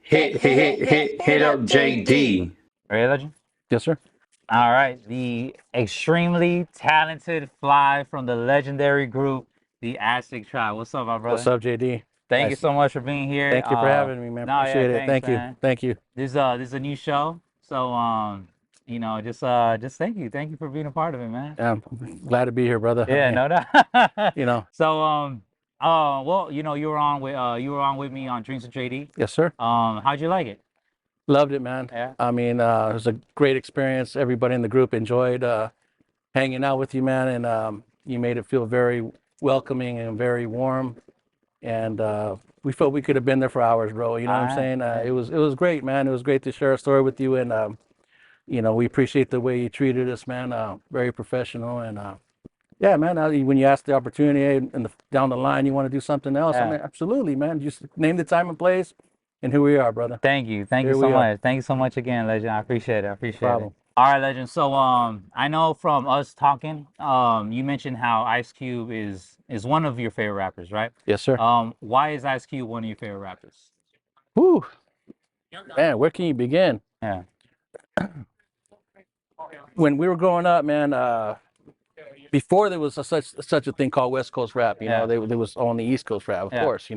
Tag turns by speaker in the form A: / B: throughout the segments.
A: Hit up JD.
B: Ready, Legend?
C: Yes, sir.
B: All right. The extremely talented fly from the legendary group, the Aztec Tribe. What's up, my brother?
C: What's up, JD?
B: Thank you
C: Nice.
B: so much for being here.
C: Thank you for having me, man.
B: No, yeah,
C: Appreciate it.
B: thanks,
C: Thank you.
B: man.
C: Thank you.
B: This is a new show, so just thank you for being a part of it, man.
C: I'm glad to be here, brother.
B: Yeah, no doubt.
C: You know.
B: So well, you were on with me on Drinks and JD.
C: Yes, sir.
B: How'd you like it?
C: Loved it, man.
B: Yeah.
C: I mean, it was a great experience. Everybody in the group enjoyed hanging out with you, man, and you made it feel very welcoming and very warm. And we felt we could have been there for hours, bro. You know what I'm saying? It was great, man. It was great to share a story with you, and we appreciate the way you treated us, man. Very professional, and yeah, man. When you ask the opportunity and down the line you want to do something else, I mean, absolutely, man. Just name the time and place, and here we are, brother.
B: Thank you so much. Thank you so much again, Legend. I appreciate it. All right, Legend. So I know from us talking, you mentioned how Ice Cube is one of your favorite rappers, right?
C: Yes, sir.
B: Why is Ice Cube one of your favorite rappers?
C: Whew. Man, where can you begin?
B: Yeah.
C: When we were growing up, man, before there was such a thing called West Coast rap, you know, there was only East Coast rap, of course,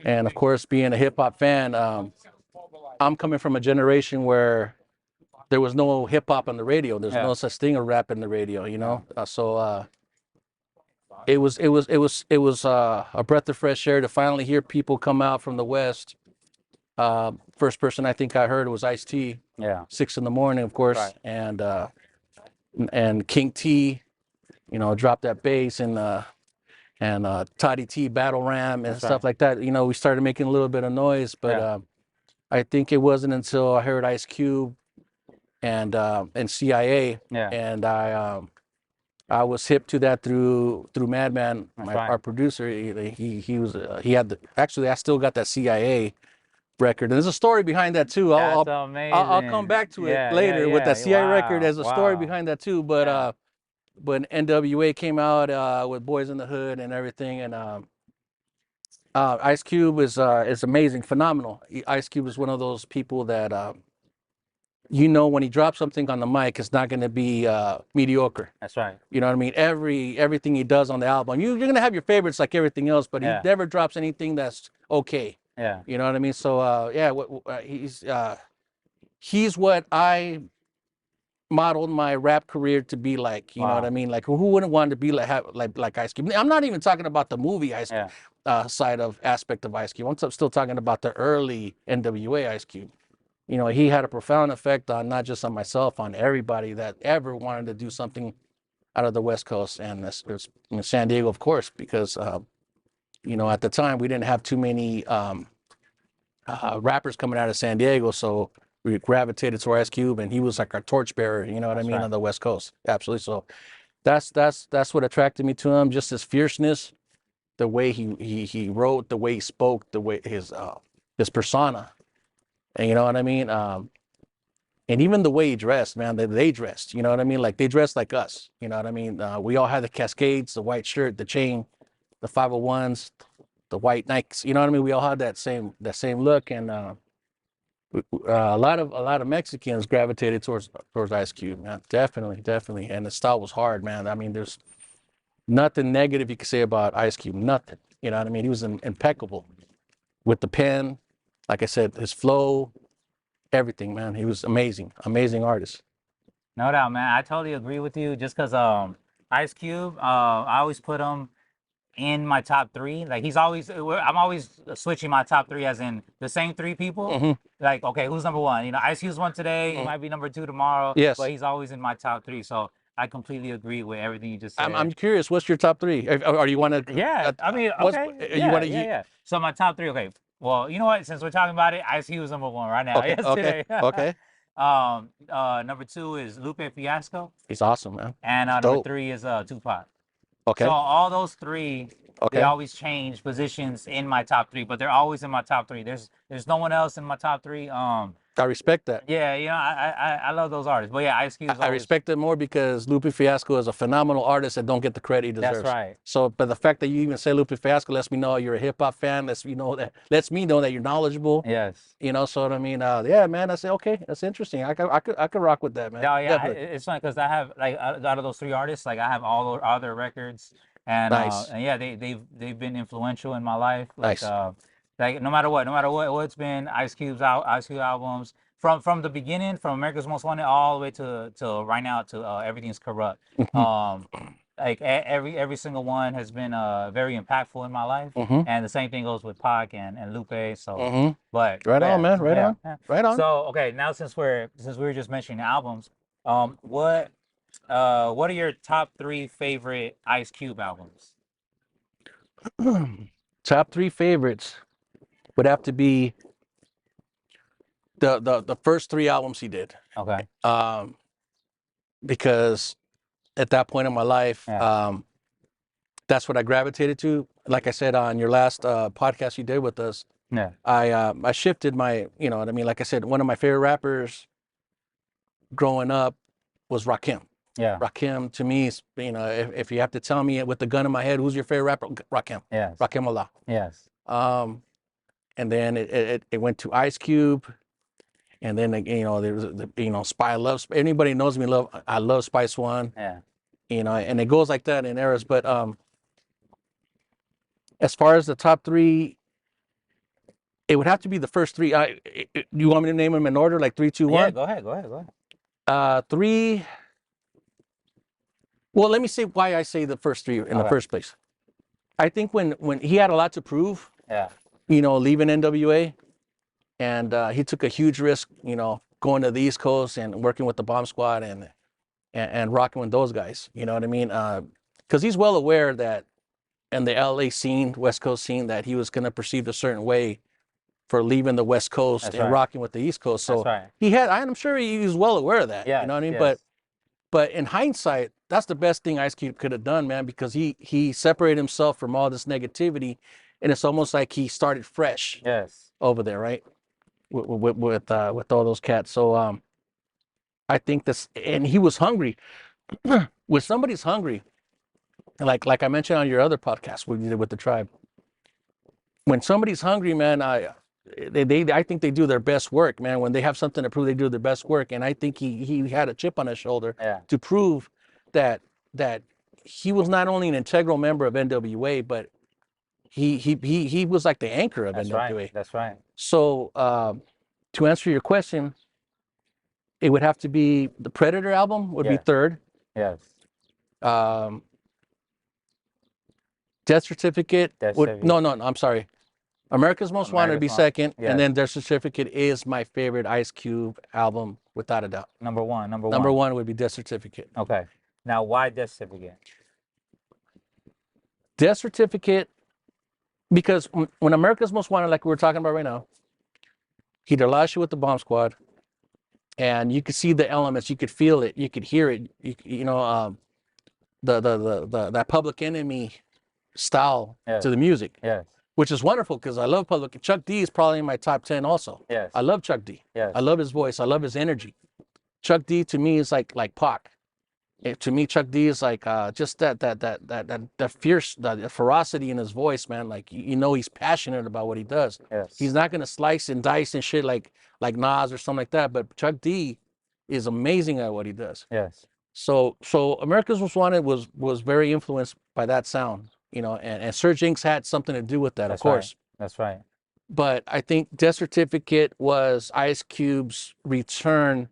C: and of course, being a hip hop fan, I'm coming from a generation where there was no hip hop on the radio. There's no such thing as rap in the radio, you know. So it was a breath of fresh air to finally hear people come out from the West. First person I think I heard was Ice-T.
B: Yeah.
C: 6 in the morning, of course,
B: Right.
C: and King T, dropped that bass and Toddy T Battle Ram and stuff like that. You know, we started making a little bit of noise, but I think it wasn't until I heard Ice Cube and CIA, and I was hip to that through Madman, our producer. He had actually I still got that CIA record, and there's a story behind that too. I'll come back to it later with that CIA record. There's a story behind that too, but when NWA came out with Boys in the Hood and everything, and Ice Cube is amazing, phenomenal. Ice Cube is one of those people that when he drops something on the mic, it's not going to be mediocre.
B: That's right.
C: You know what I mean? Everything he does on the album, you're going to have your favorites like everything else, but he never drops anything that's okay.
B: Yeah.
C: You know what I mean? So he's what I modeled my rap career to be like. You know what I mean? Like, who wouldn't want to be like Ice Cube? I'm not even talking about the movie Ice Cube aspect of Ice Cube. I'm still talking about the early NWA Ice Cube. You know, he had a profound effect on not just on myself, on everybody that ever wanted to do something out of the West Coast, and there's San Diego, of course, because at the time we didn't have too many rappers coming out of San Diego, so we gravitated to Ice Cube, and he was like our torchbearer. You know what I mean, on the West Coast. Absolutely. So that's what attracted me to him. Just his fierceness, the way he wrote, the way he spoke, the way his persona. And you know what I mean? And even the way he dressed, man, they dressed, you know what I mean? Like, they dressed like us, you know what I mean? We all had the Cascades, the white shirt, the chain, the 501s, the white Nikes, you know what I mean? We all had that same look, and a lot of Mexicans gravitated towards Ice Cube, man. Definitely. And the style was hard, man. I mean, there's nothing negative you could say about Ice Cube, nothing. You know what I mean? He was impeccable with the pen. Like I said, his flow, everything, man. He was amazing artist.
B: No doubt, man. I totally agree with you. Just because Ice Cube, I always put him in my top 3. Like, I'm always switching my top 3, as in the same 3 people. Like, okay, who's number 1? You know, Ice Cube's 1 today. He might be number 2 tomorrow.
C: Yes.
B: But he's always in my top 3. So I completely agree with everything you just said.
C: I'm curious, what's your top 3? Or you want to?
B: Yeah, I mean, okay. Yeah. So my top 3, okay. Well, you know what? Since we're talking about it, Ice Cube is number 1 right now.
C: Okay.
B: Number 2 is Lupe Fiasco.
C: He's awesome, man.
B: And number 3 is Tupac.
C: Okay.
B: So all those 3, they always change positions in my top 3, but they're always in my top 3. There's no one else in my top 3.
C: I respect that.
B: Yeah, you know, I love those artists. But yeah, Ice Cube's
C: I
B: always.
C: respect it more because Lupe Fiasco is a phenomenal artist that don't get the credit he deserves.
B: That's right.
C: So, but the fact that you even say Lupe Fiasco lets me know you're a hip hop fan. Lets me know that you're knowledgeable.
B: Yes.
C: You know, so what I mean, yeah, man. I say, okay, that's interesting. I could rock with that, man.
B: Oh yeah,
C: Definitely.
B: it's funny because I have like out of those three artists, like I have all their records,
C: Nice.
B: and yeah, they've been influential in my life.
C: Nice.
B: Like no matter what it's been, Ice Cube albums from the beginning, from America's Most Wanted all the way to right now to Everything's Corrupt. Like every single one has been very impactful in my life, and the same thing goes with Pac and Lupe. So, but
C: Right
B: yeah,
C: on, man. Right
B: yeah,
C: on.
B: yeah.
C: Right on.
B: So okay, now since we were just mentioning albums, what are your top 3 favorite Ice Cube albums?
C: Top 3 favorites would have to be the first 3 albums he did.
B: Okay.
C: Because at that point in my life,
B: Yeah.
C: that's what I gravitated to. Like I said on your last podcast you did with us,
B: Yeah.
C: I shifted my, you know what I mean? Like I said, one of my favorite rappers growing up was Rakim.
B: Yeah.
C: Rakim to me is, you know, if you have to tell me with the gun in my head, who's your favorite rapper? Rakim.
B: Yes.
C: Rakim Allah.
B: Yes.
C: And then it went to Ice Cube. And then, you know, there was, you know, anybody knows me, I love Spice One.
B: Yeah.
C: You know, and it goes like that in eras. But as far as the top 3, it would have to be the first 3. You want me to name them in order, like 3, 2, 1?
B: Yeah, go ahead.
C: 3. Well, let me say why I say the first 3 in the first place. I think when he had a lot to prove,
B: Yeah.
C: you know, leaving NWA, and he took a huge risk, you know, going to the East Coast and working with the Bomb Squad and rocking with those guys. You know what I mean? Because he's well aware that in the LA scene, West Coast scene, that he was going to perceived a certain way for leaving the West Coast
B: That's
C: and
B: right.
C: rocking with the East Coast. So
B: That's right.
C: I'm sure he was well aware of that.
B: Yeah.
C: You know what I mean?
B: Yes.
C: But in hindsight, that's the best thing Ice Cube could have done, man, because he separated himself from all this negativity, and it's almost like he started fresh
B: Yes.
C: over there, right? With all those cats. So I think this, and he was hungry. When somebody's hungry, like I mentioned on your other podcast we did with the tribe, when somebody's hungry, man, I think they do their best work, man. When they have something to prove, they do their best work. And I think he had a chip on his shoulder to prove that he was not only an integral member of NWA, but he was like the anchor of NWA.
B: Right. That's right.
C: So to answer your question, it would have to be the Predator album would be third.
B: Yes.
C: Death Certificate. No, I'm sorry. America's Most Wanted would be second, and then Death Certificate is my favorite Ice Cube album without a doubt.
B: Number one.
C: Number one would be Death Certificate.
B: Okay. Now, why Death Certificate?
C: Death Certificate, because when America's Most Wanted, like we were talking about right now, he did a lot of shit with the Bomb Squad, and you could see the elements, you could feel it, you could hear it, you know, that Public Enemy style to the music.
B: Yes.
C: Which is wonderful because I love Chuck D is probably in my top 10 also.
B: Yes.
C: I love Chuck D.
B: Yes.
C: I love his voice. I love his energy. Chuck D to me is like Pac. To me, Chuck D is like just that fierce, that ferocity in his voice, man. Like you know, he's passionate about what he does.
B: Yes.
C: He's not gonna slice and dice and shit like Nas or something like that. But Chuck D is amazing at what he does.
B: Yes.
C: So America's Most Wanted was very influenced by that sound, you know, and Serge Inks had something to do with that, of course.
B: That's right.
C: But I think Death Certificate was Ice Cube's return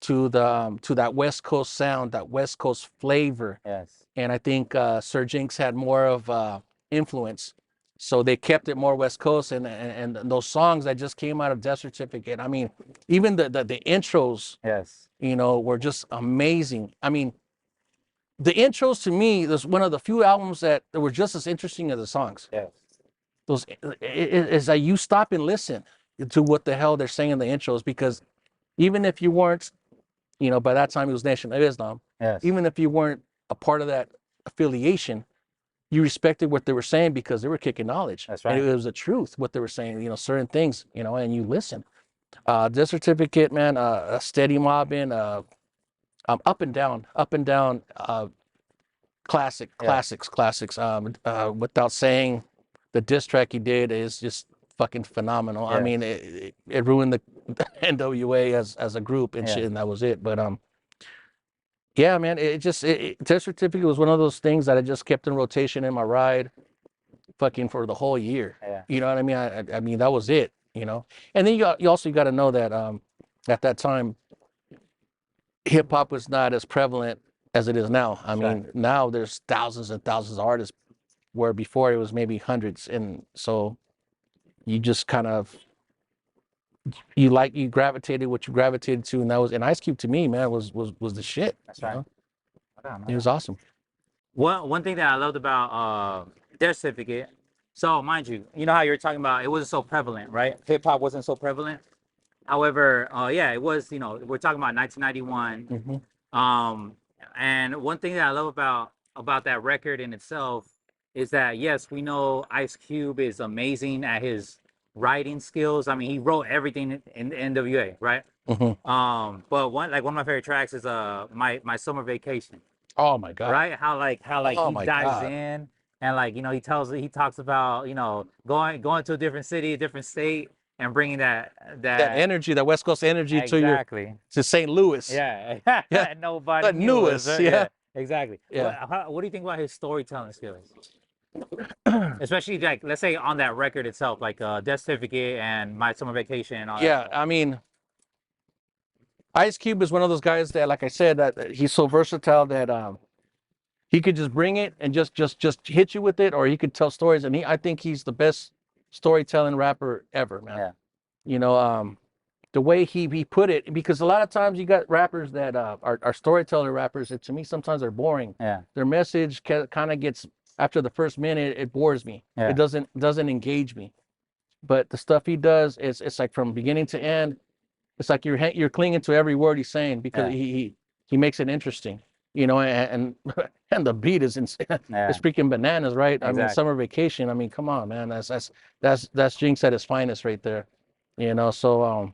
C: to that West Coast sound, that West Coast flavor.
B: Yes.
C: And I think Serge Inks had more of influence, so they kept it more West Coast. And those songs that just came out of Death Certificate, I mean, even the intros,
B: yes,
C: you know, were just amazing. I mean, the intros to me was one of the few albums that were just as interesting as the songs.
B: Yes.
C: Those is that you stop and listen to what the hell they're saying in the intros, because even if you weren't, you know, by that time it was Nation of Islam.
B: Yes.
C: Even if you weren't a part of that affiliation, you respected what they were saying because they were kicking knowledge.
B: That's right.
C: And it was the truth, what they were saying, you know, certain things, you know, and you listen. Death Certificate, man, Steady Mobbing, up and down, classics. Without saying, the diss track he did is just fucking phenomenal. I
B: Yeah.
C: mean, it ruined the NWA as a group and
B: Yeah.
C: shit, and that was it. But yeah, man, Death Certificate was one of those things that I just kept in rotation in my ride, fucking for the whole year.
B: Yeah.
C: You know what I mean? I mean, that was it. You know, and then you also got to know that at that time, hip hop was not as prevalent as it is now. I mean, now there's thousands and thousands of artists, where before it was maybe hundreds, and so you just kind of you gravitated what you gravitated to, and that was, and Ice Cube to me, man, was the shit.
B: That's
C: you
B: right.
C: know?
B: Okay,
C: He was awesome.
B: one thing that I loved about Death Certificate. So mind you, you know how you're talking about it wasn't so prevalent, right? Hip hop wasn't so prevalent. However, yeah, it was. You know, we're talking about 1991. And one thing that I love about that record in itself is that yes, we know Ice Cube is amazing at his writing skills. I mean, he wrote everything in the NWA, right? But one of my favorite tracks is my summer vacation.
C: Oh my god.
B: Right? How
C: Oh
B: he
C: my
B: dives
C: God.
B: in and like he talks about going to a different city, a different state, and bringing that
C: energy, that West Coast energy
B: exactly
C: to St. Louis.
B: yeah
C: Yeah.
B: nobody
C: The
B: knew us,
C: newest,
B: right?
C: yeah.
B: Exactly.
C: Yeah.
B: What do you think about his storytelling skills? Especially like let's say on that record itself, like Death Certificate and My Summer Vacation and all that
C: Yeah,
B: stuff.
C: I mean, Ice Cube is one of those guys that, like I said, that he's so versatile that he could just bring it and just hit you with it, or he could tell stories. And I think he's the best storytelling rapper ever, man.
B: Yeah.
C: You know, the way he put it, because a lot of times you got rappers that are storyteller rappers that to me sometimes are boring.
B: Yeah.
C: Their message kind of gets, after the first minute, it bores me.
B: Yeah.
C: It doesn't engage me. But the stuff he does is, it's like from beginning to end. It's like you're clinging to every word he's saying, because he makes it interesting, you know, and and the beat is it's freaking bananas, right? I mean, Summer Vacation. I mean, come on, man, that's Jinx at his finest right there, you know. So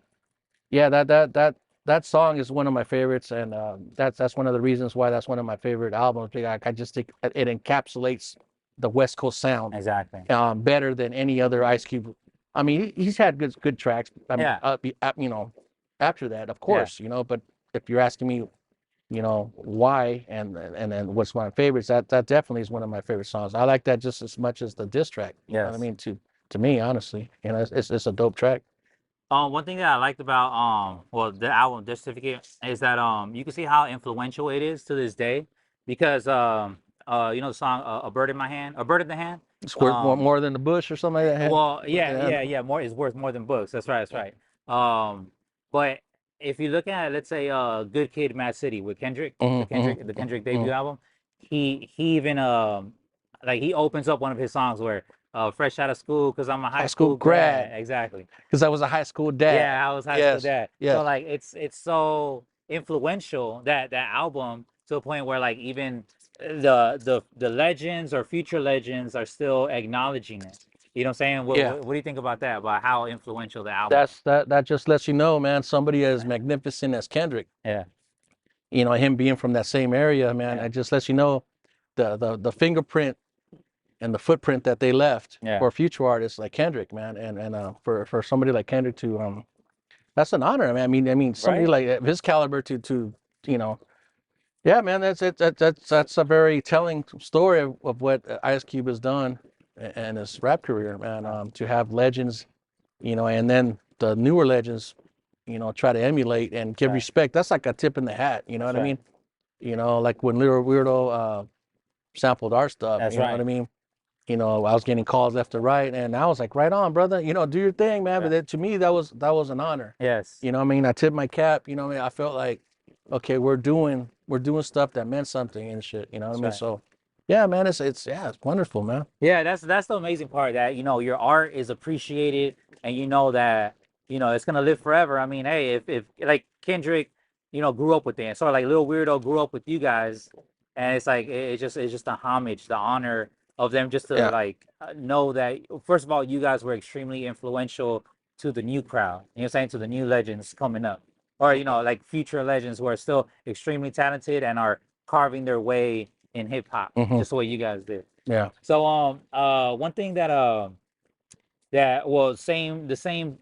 C: yeah, that song is one of my favorites, and that's one of the reasons why that's one of my favorite albums. Because I just think it encapsulates the West Coast sound
B: Exactly.
C: better than any other Ice Cube. I mean, he's had good tracks. I mean, you know, after that, of course, you know. But if you're asking me, you know, why and then what's my favorites, that definitely is one of my favorite songs. I like that just as much as the diss track. You know what I mean? To me, honestly, you know, it's a dope track.
B: One thing that I liked about well the album Death Certificate is that you can see how influential it is to this day because you know the song A Bird in My Hand, A Bird in the Hand.
C: It's worth more than the bush or something like that.
B: Well, yeah. More is worth more than books. That's right. But if you look at let's say Good Kid, Mad City with Kendrick, the Kendrick debut album, he even like he opens up one of his songs where fresh out of school because I'm a high school grad. Exactly.
C: Because I was a high school dad.
B: Yeah, I was high school dad.
C: Yes.
B: So like it's so influential that album to a point where like even the legends or future legends are still acknowledging it. You know what I'm saying? What do you think about that? About how influential the album?
C: That just lets you know, man, somebody as magnificent as Kendrick.
B: Yeah.
C: You know, him being from that same area, man, it just lets you know the fingerprint and the footprint that they left for future artists like Kendrick, man, and for somebody like Kendrick to that's an honor, man. I mean somebody like his caliber to you know, yeah, man, that's a very telling story of what Ice Cube has done and his rap career, man. To have legends, you know, and then the newer legends, you know, try to emulate and give respect. That's like a tip in the hat, you know what I mean? You know, like when Little Weirdo sampled our stuff, you know what I mean? You know, I was getting calls left to right, and I was like, right on, brother, you know, do your thing, man. But that, to me, that was an honor.
B: Yes.
C: You know what I mean? I tipped my cap, you know what I mean? I felt like, okay, we're doing stuff that meant something and shit, you know what I mean? So yeah, man, it's wonderful, man.
B: Yeah, that's the amazing part, that you know your art is appreciated and you know that you know it's gonna live forever. I mean, hey, if like Kendrick, you know, grew up with it, so like Lil Weirdo grew up with you guys, and it's like it's just a homage, the honor of them just to like know that first of all you guys were extremely influential to the new crowd. You know what I'm saying? To the new legends coming up, or like future legends who are still extremely talented and are carving their way in hip hop, just the way you guys did.
C: Yeah.
B: So one thing that well, the same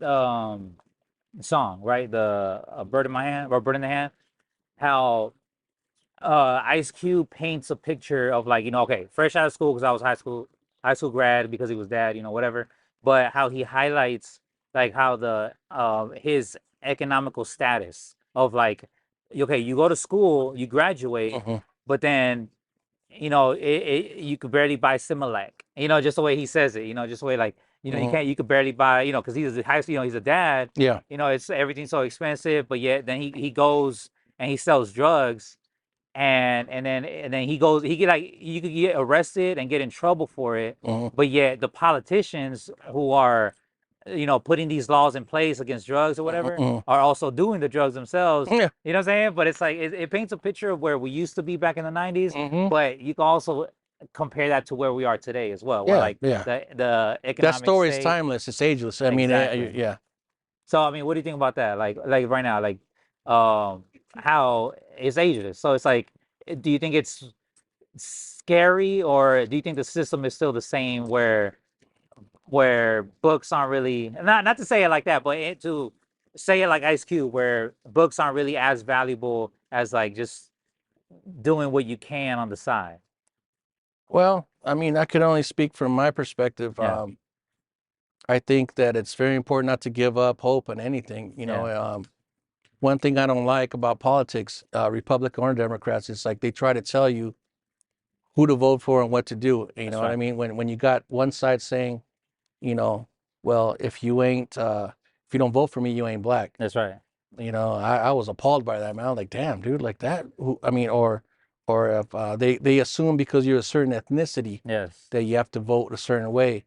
B: song, right? The Bird in My Hand, or Bird in the Hand, how Ice Cube paints a picture of, like, okay, fresh out of school, because I was high school grad, because he was dad, whatever. But how he highlights, like, how the his economical status of, like, okay, you go to school, you graduate, but then you could barely buy Similac, just the way he says it, just the way, like, you could barely buy, because he's a high school, he's a dad.
C: Yeah.
B: It's everything's so expensive, but yet then he goes and he sells drugs, and then he get, like, you could get arrested and get in trouble for it, but yet the politicians who are putting these laws in place against drugs or whatever are also doing the drugs themselves.
C: Yeah.
B: You know what I'm saying? But it's like it paints a picture of where we used to be back in the 90s, but you can also compare that to where we are today as well, where, like, the economic
C: That story is
B: state.
C: timeless. It's ageless. I mean,
B: Exactly.
C: yeah.
B: So I mean, what do you think about that? Like right now, like how it's ageless. So it's like, do you think it's scary, or do you think the system is still the same, where books aren't really, not to say it like that, but to say it like Ice Cube, where books aren't really as valuable as, like, just doing what you can on the side?
C: Well, I mean, I can only speak from my perspective.
B: Yeah.
C: I think that it's very important not to give up hope on anything. One thing I don't like about politics, Republican or Democrats, is like they try to tell you who to vote for and what to do. You know what I mean? When you got one side saying, well, if you don't vote for me, you ain't black.
B: That's right.
C: I was appalled by that, man. I was like, damn, dude, like that. I mean, or if they assume because you're a certain ethnicity
B: Yes.
C: that you have to vote a certain way,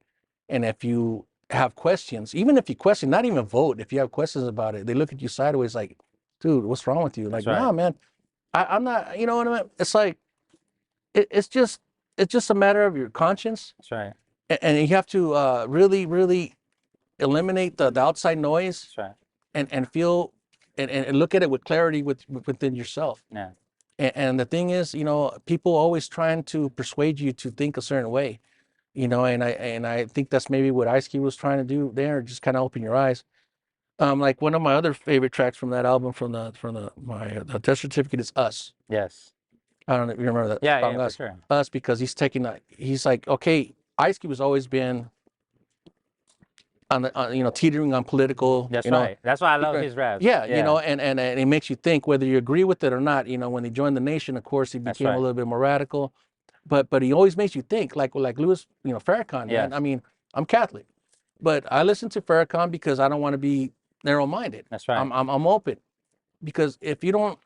C: and if you have questions, even if you question, not even vote, if you have questions about it, they look at you sideways like, dude, what's wrong with you? Like, nah, man, I'm not. You know what I mean? It's like it's just a matter of your conscience.
B: That's right.
C: And you have to really, really eliminate the outside noise.
B: That's right.
C: And feel and look at it with clarity within yourself.
B: Yeah.
C: And the thing is, people always trying to persuade you to think a certain way, and I think that's maybe what Ice Cube was trying to do there, just kind of open your eyes. Like one of my other favorite tracks from that album, from the Death Certificate, is Us.
B: Yes.
C: I don't know if you remember that song,
B: Yeah,
C: Us.
B: for sure.
C: Us, because he's like, okay, Ice Cube has always been teetering on political.
B: That's right. That's why I love his raps.
C: Yeah, and it makes you think whether you agree with it or not. When he joined the Nation, of course, he became a little bit more radical, but he always makes you think, like Louis, Farrakhan.
B: Yes.
C: Man. I mean, I'm Catholic, but I listen to Farrakhan because I don't want to be narrow-minded.
B: That's right.
C: I'm open, because if you don't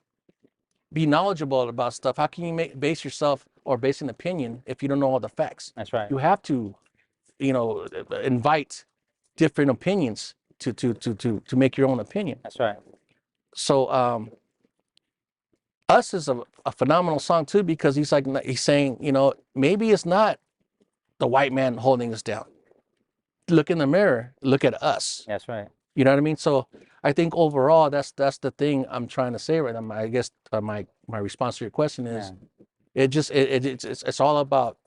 C: be knowledgeable about stuff, how can you base yourself or base an opinion if you don't know all the facts?
B: That's right.
C: You have to, invite different opinions to make your own opinion.
B: That's right.
C: So Us is a phenomenal song too, because he's saying, maybe it's not the white man holding us down. Look in the mirror, look at us.
B: That's right.
C: You know what I mean? So I think overall that's the thing I'm trying to say right now. I guess my response to your question is, it's all about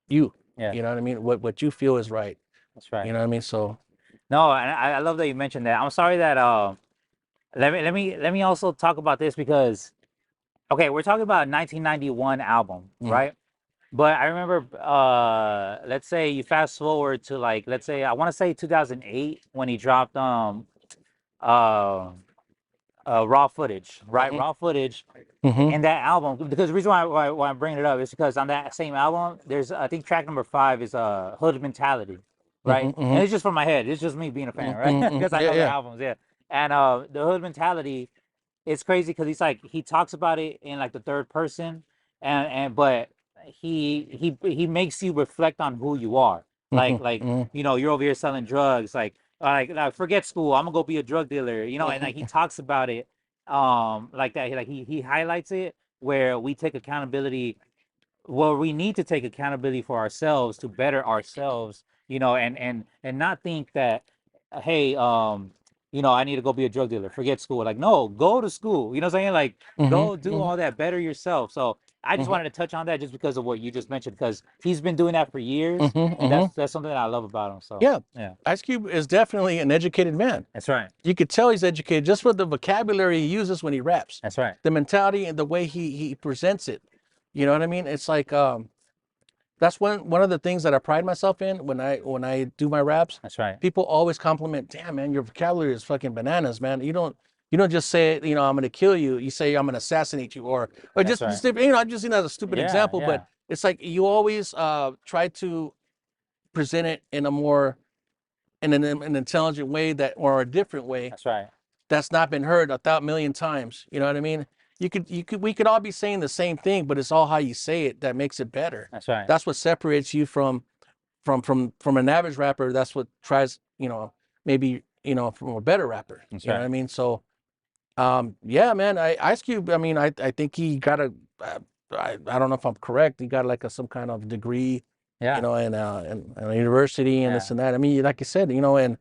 C: you.
B: Yeah.
C: You know what I mean? What you feel is right.
B: That's right.
C: You know what I mean? So
B: no, and I love that you mentioned that. I'm sorry that let me also talk about this, because okay, we're talking about a 1991 album, right? But I remember, let's say you fast forward to, like, let's say, I want to say 2008, when he dropped Raw Footage, right? Raw Footage. And that album, because the reason why I'm bringing it up is because on that same album, there's, I think, track number 5 is Hood Mentality, right? And it's just from my head. It's just me being a fan, right? Because I know the albums, yeah. And the Hood Mentality, it's crazy because he talks about it in, like, the third person, but he makes you reflect on who you are. Like you're over here selling drugs, like forget school, I'm gonna go be a drug dealer, and like he talks about it like that. He highlights it, where we take accountability. Well, we need to take accountability for ourselves to better ourselves, and not think that hey, you know, I need to go be a drug dealer. Forget school. Like, no, go to school. You know what I'm saying? Like, go do all that, better yourself. So I just wanted to touch on that just because of what you just mentioned, because he's been doing that for years, and that's something that I love about him. So
C: Yeah.
B: yeah,
C: Ice Cube is definitely an educated man.
B: that's right.
C: You could tell he's educated just with the vocabulary he uses when he raps.
B: That's right.
C: The mentality and the way he presents it. You know what I mean? It's like that's one of the things that I pride myself in when I do my raps.
B: That's right.
C: People always compliment, damn man, your vocabulary is fucking bananas, man. You don't just say, you know, I'm gonna kill you. You say I'm gonna assassinate you, or
B: That's right.
C: just you know, I'm just using that as a stupid
B: Yeah,
C: example,
B: yeah.
C: but it's like you always try to present it in a more in an intelligent way that or a different way
B: That's right.
C: that's not been heard 1,000,000 times. You know what I mean? We could all be saying the same thing, but it's all how you say it that makes it better.
B: That's right.
C: That's what separates you from an average rapper. That's what tries, you know, maybe, you know, from a better rapper.
B: That's
C: you know
B: right.
C: what I mean? So yeah, man, Ice Cube, I mean, I think he got I don't know if I'm correct. He got like some kind of degree,
B: Yeah.
C: you know, in a university and this
B: Yeah.
C: and that. I mean, like I said, you know, and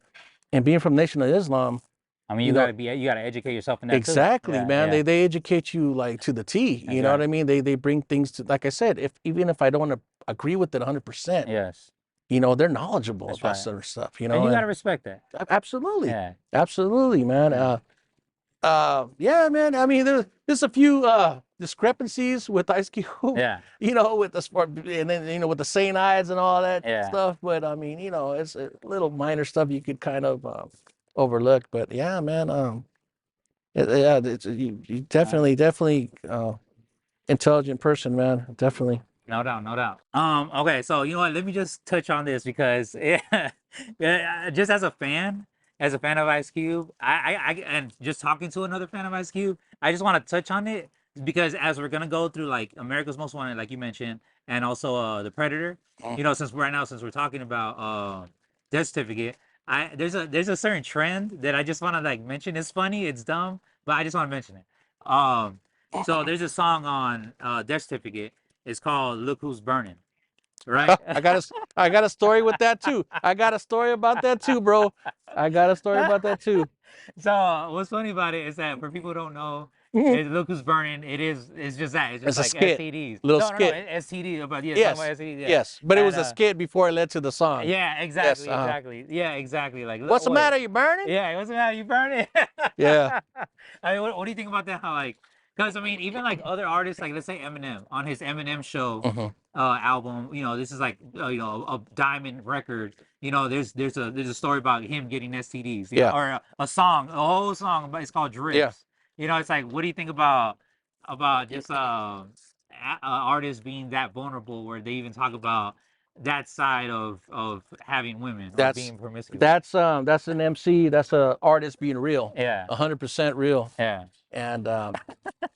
C: being from Nation of Islam,
B: I mean,
C: you know,
B: you gotta educate yourself in that too.
C: exactly,
B: Yeah,
C: man.
B: yeah.
C: They educate you like to the T.
B: That's
C: You know what
B: right.
C: I mean? They bring things to, like I said, even if I don't agree with it 100%,
B: Yes.
C: you know, they're knowledgeable
B: That's
C: about
B: right.
C: certain stuff. You
B: And
C: know,
B: you gotta respect that.
C: absolutely,
B: Yeah.
C: absolutely, man. Yeah, man. I mean, there's a few discrepancies with Ice Cube.
B: Yeah.
C: You know, with the sport, and then you know with the St. Ides and all that
B: Yeah.
C: stuff. But I mean, you know, it's a little minor stuff you could kind of overlook. But yeah, man. Yeah, you definitely intelligent person, man. Definitely.
B: No doubt, no doubt. Okay, so you know what? Let me just touch on this because yeah, just as a fan of Ice Cube, and just talking to another fan of Ice Cube, I just want to touch on it because as we're gonna go through like America's Most Wanted, like you mentioned, and also the Predator, you know, since we're talking about Death Certificate, there's a certain trend that I just want to like mention. It's funny, it's dumb, but I just want to mention it. So there's a song on Death Certificate. It's called "Look Who's Burning," right?
C: I got a story with that too. I got a story about that too, bro. I got a story about that too.
B: So what's funny about it is that for people who don't know, "Look Who's Burning," it's just that. It's just
C: It's a
B: like
C: skit,
B: STDs.
C: little
B: No,
C: skit.
B: STD. But yeah,
C: Yes,
B: talking about STDs. Yeah.
C: yes, but it was
B: And,
C: a skit before it led to the song.
B: Yeah, exactly,
C: Yes,
B: exactly. Yeah, exactly. Like,
C: what's the
B: wait.
C: matter? You burning?
B: Yeah, what's the matter? You burning?
C: Yeah.
B: I mean, what do you think about that? How like, because I mean, even like other artists, like let's say Eminem on his Eminem Show album, you know, this is like you know a diamond record. You know, there's a story about him getting STDs. You
C: Yeah.
B: know, or a song, a whole song, but it's called Drips.
C: Yeah.
B: You know, it's like, what do you think about just artists being that vulnerable, where they even talk about that side of having women or being promiscuous?
C: That's an MC. That's a artist being real.
B: Yeah.
C: 100% real.
B: Yeah.
C: And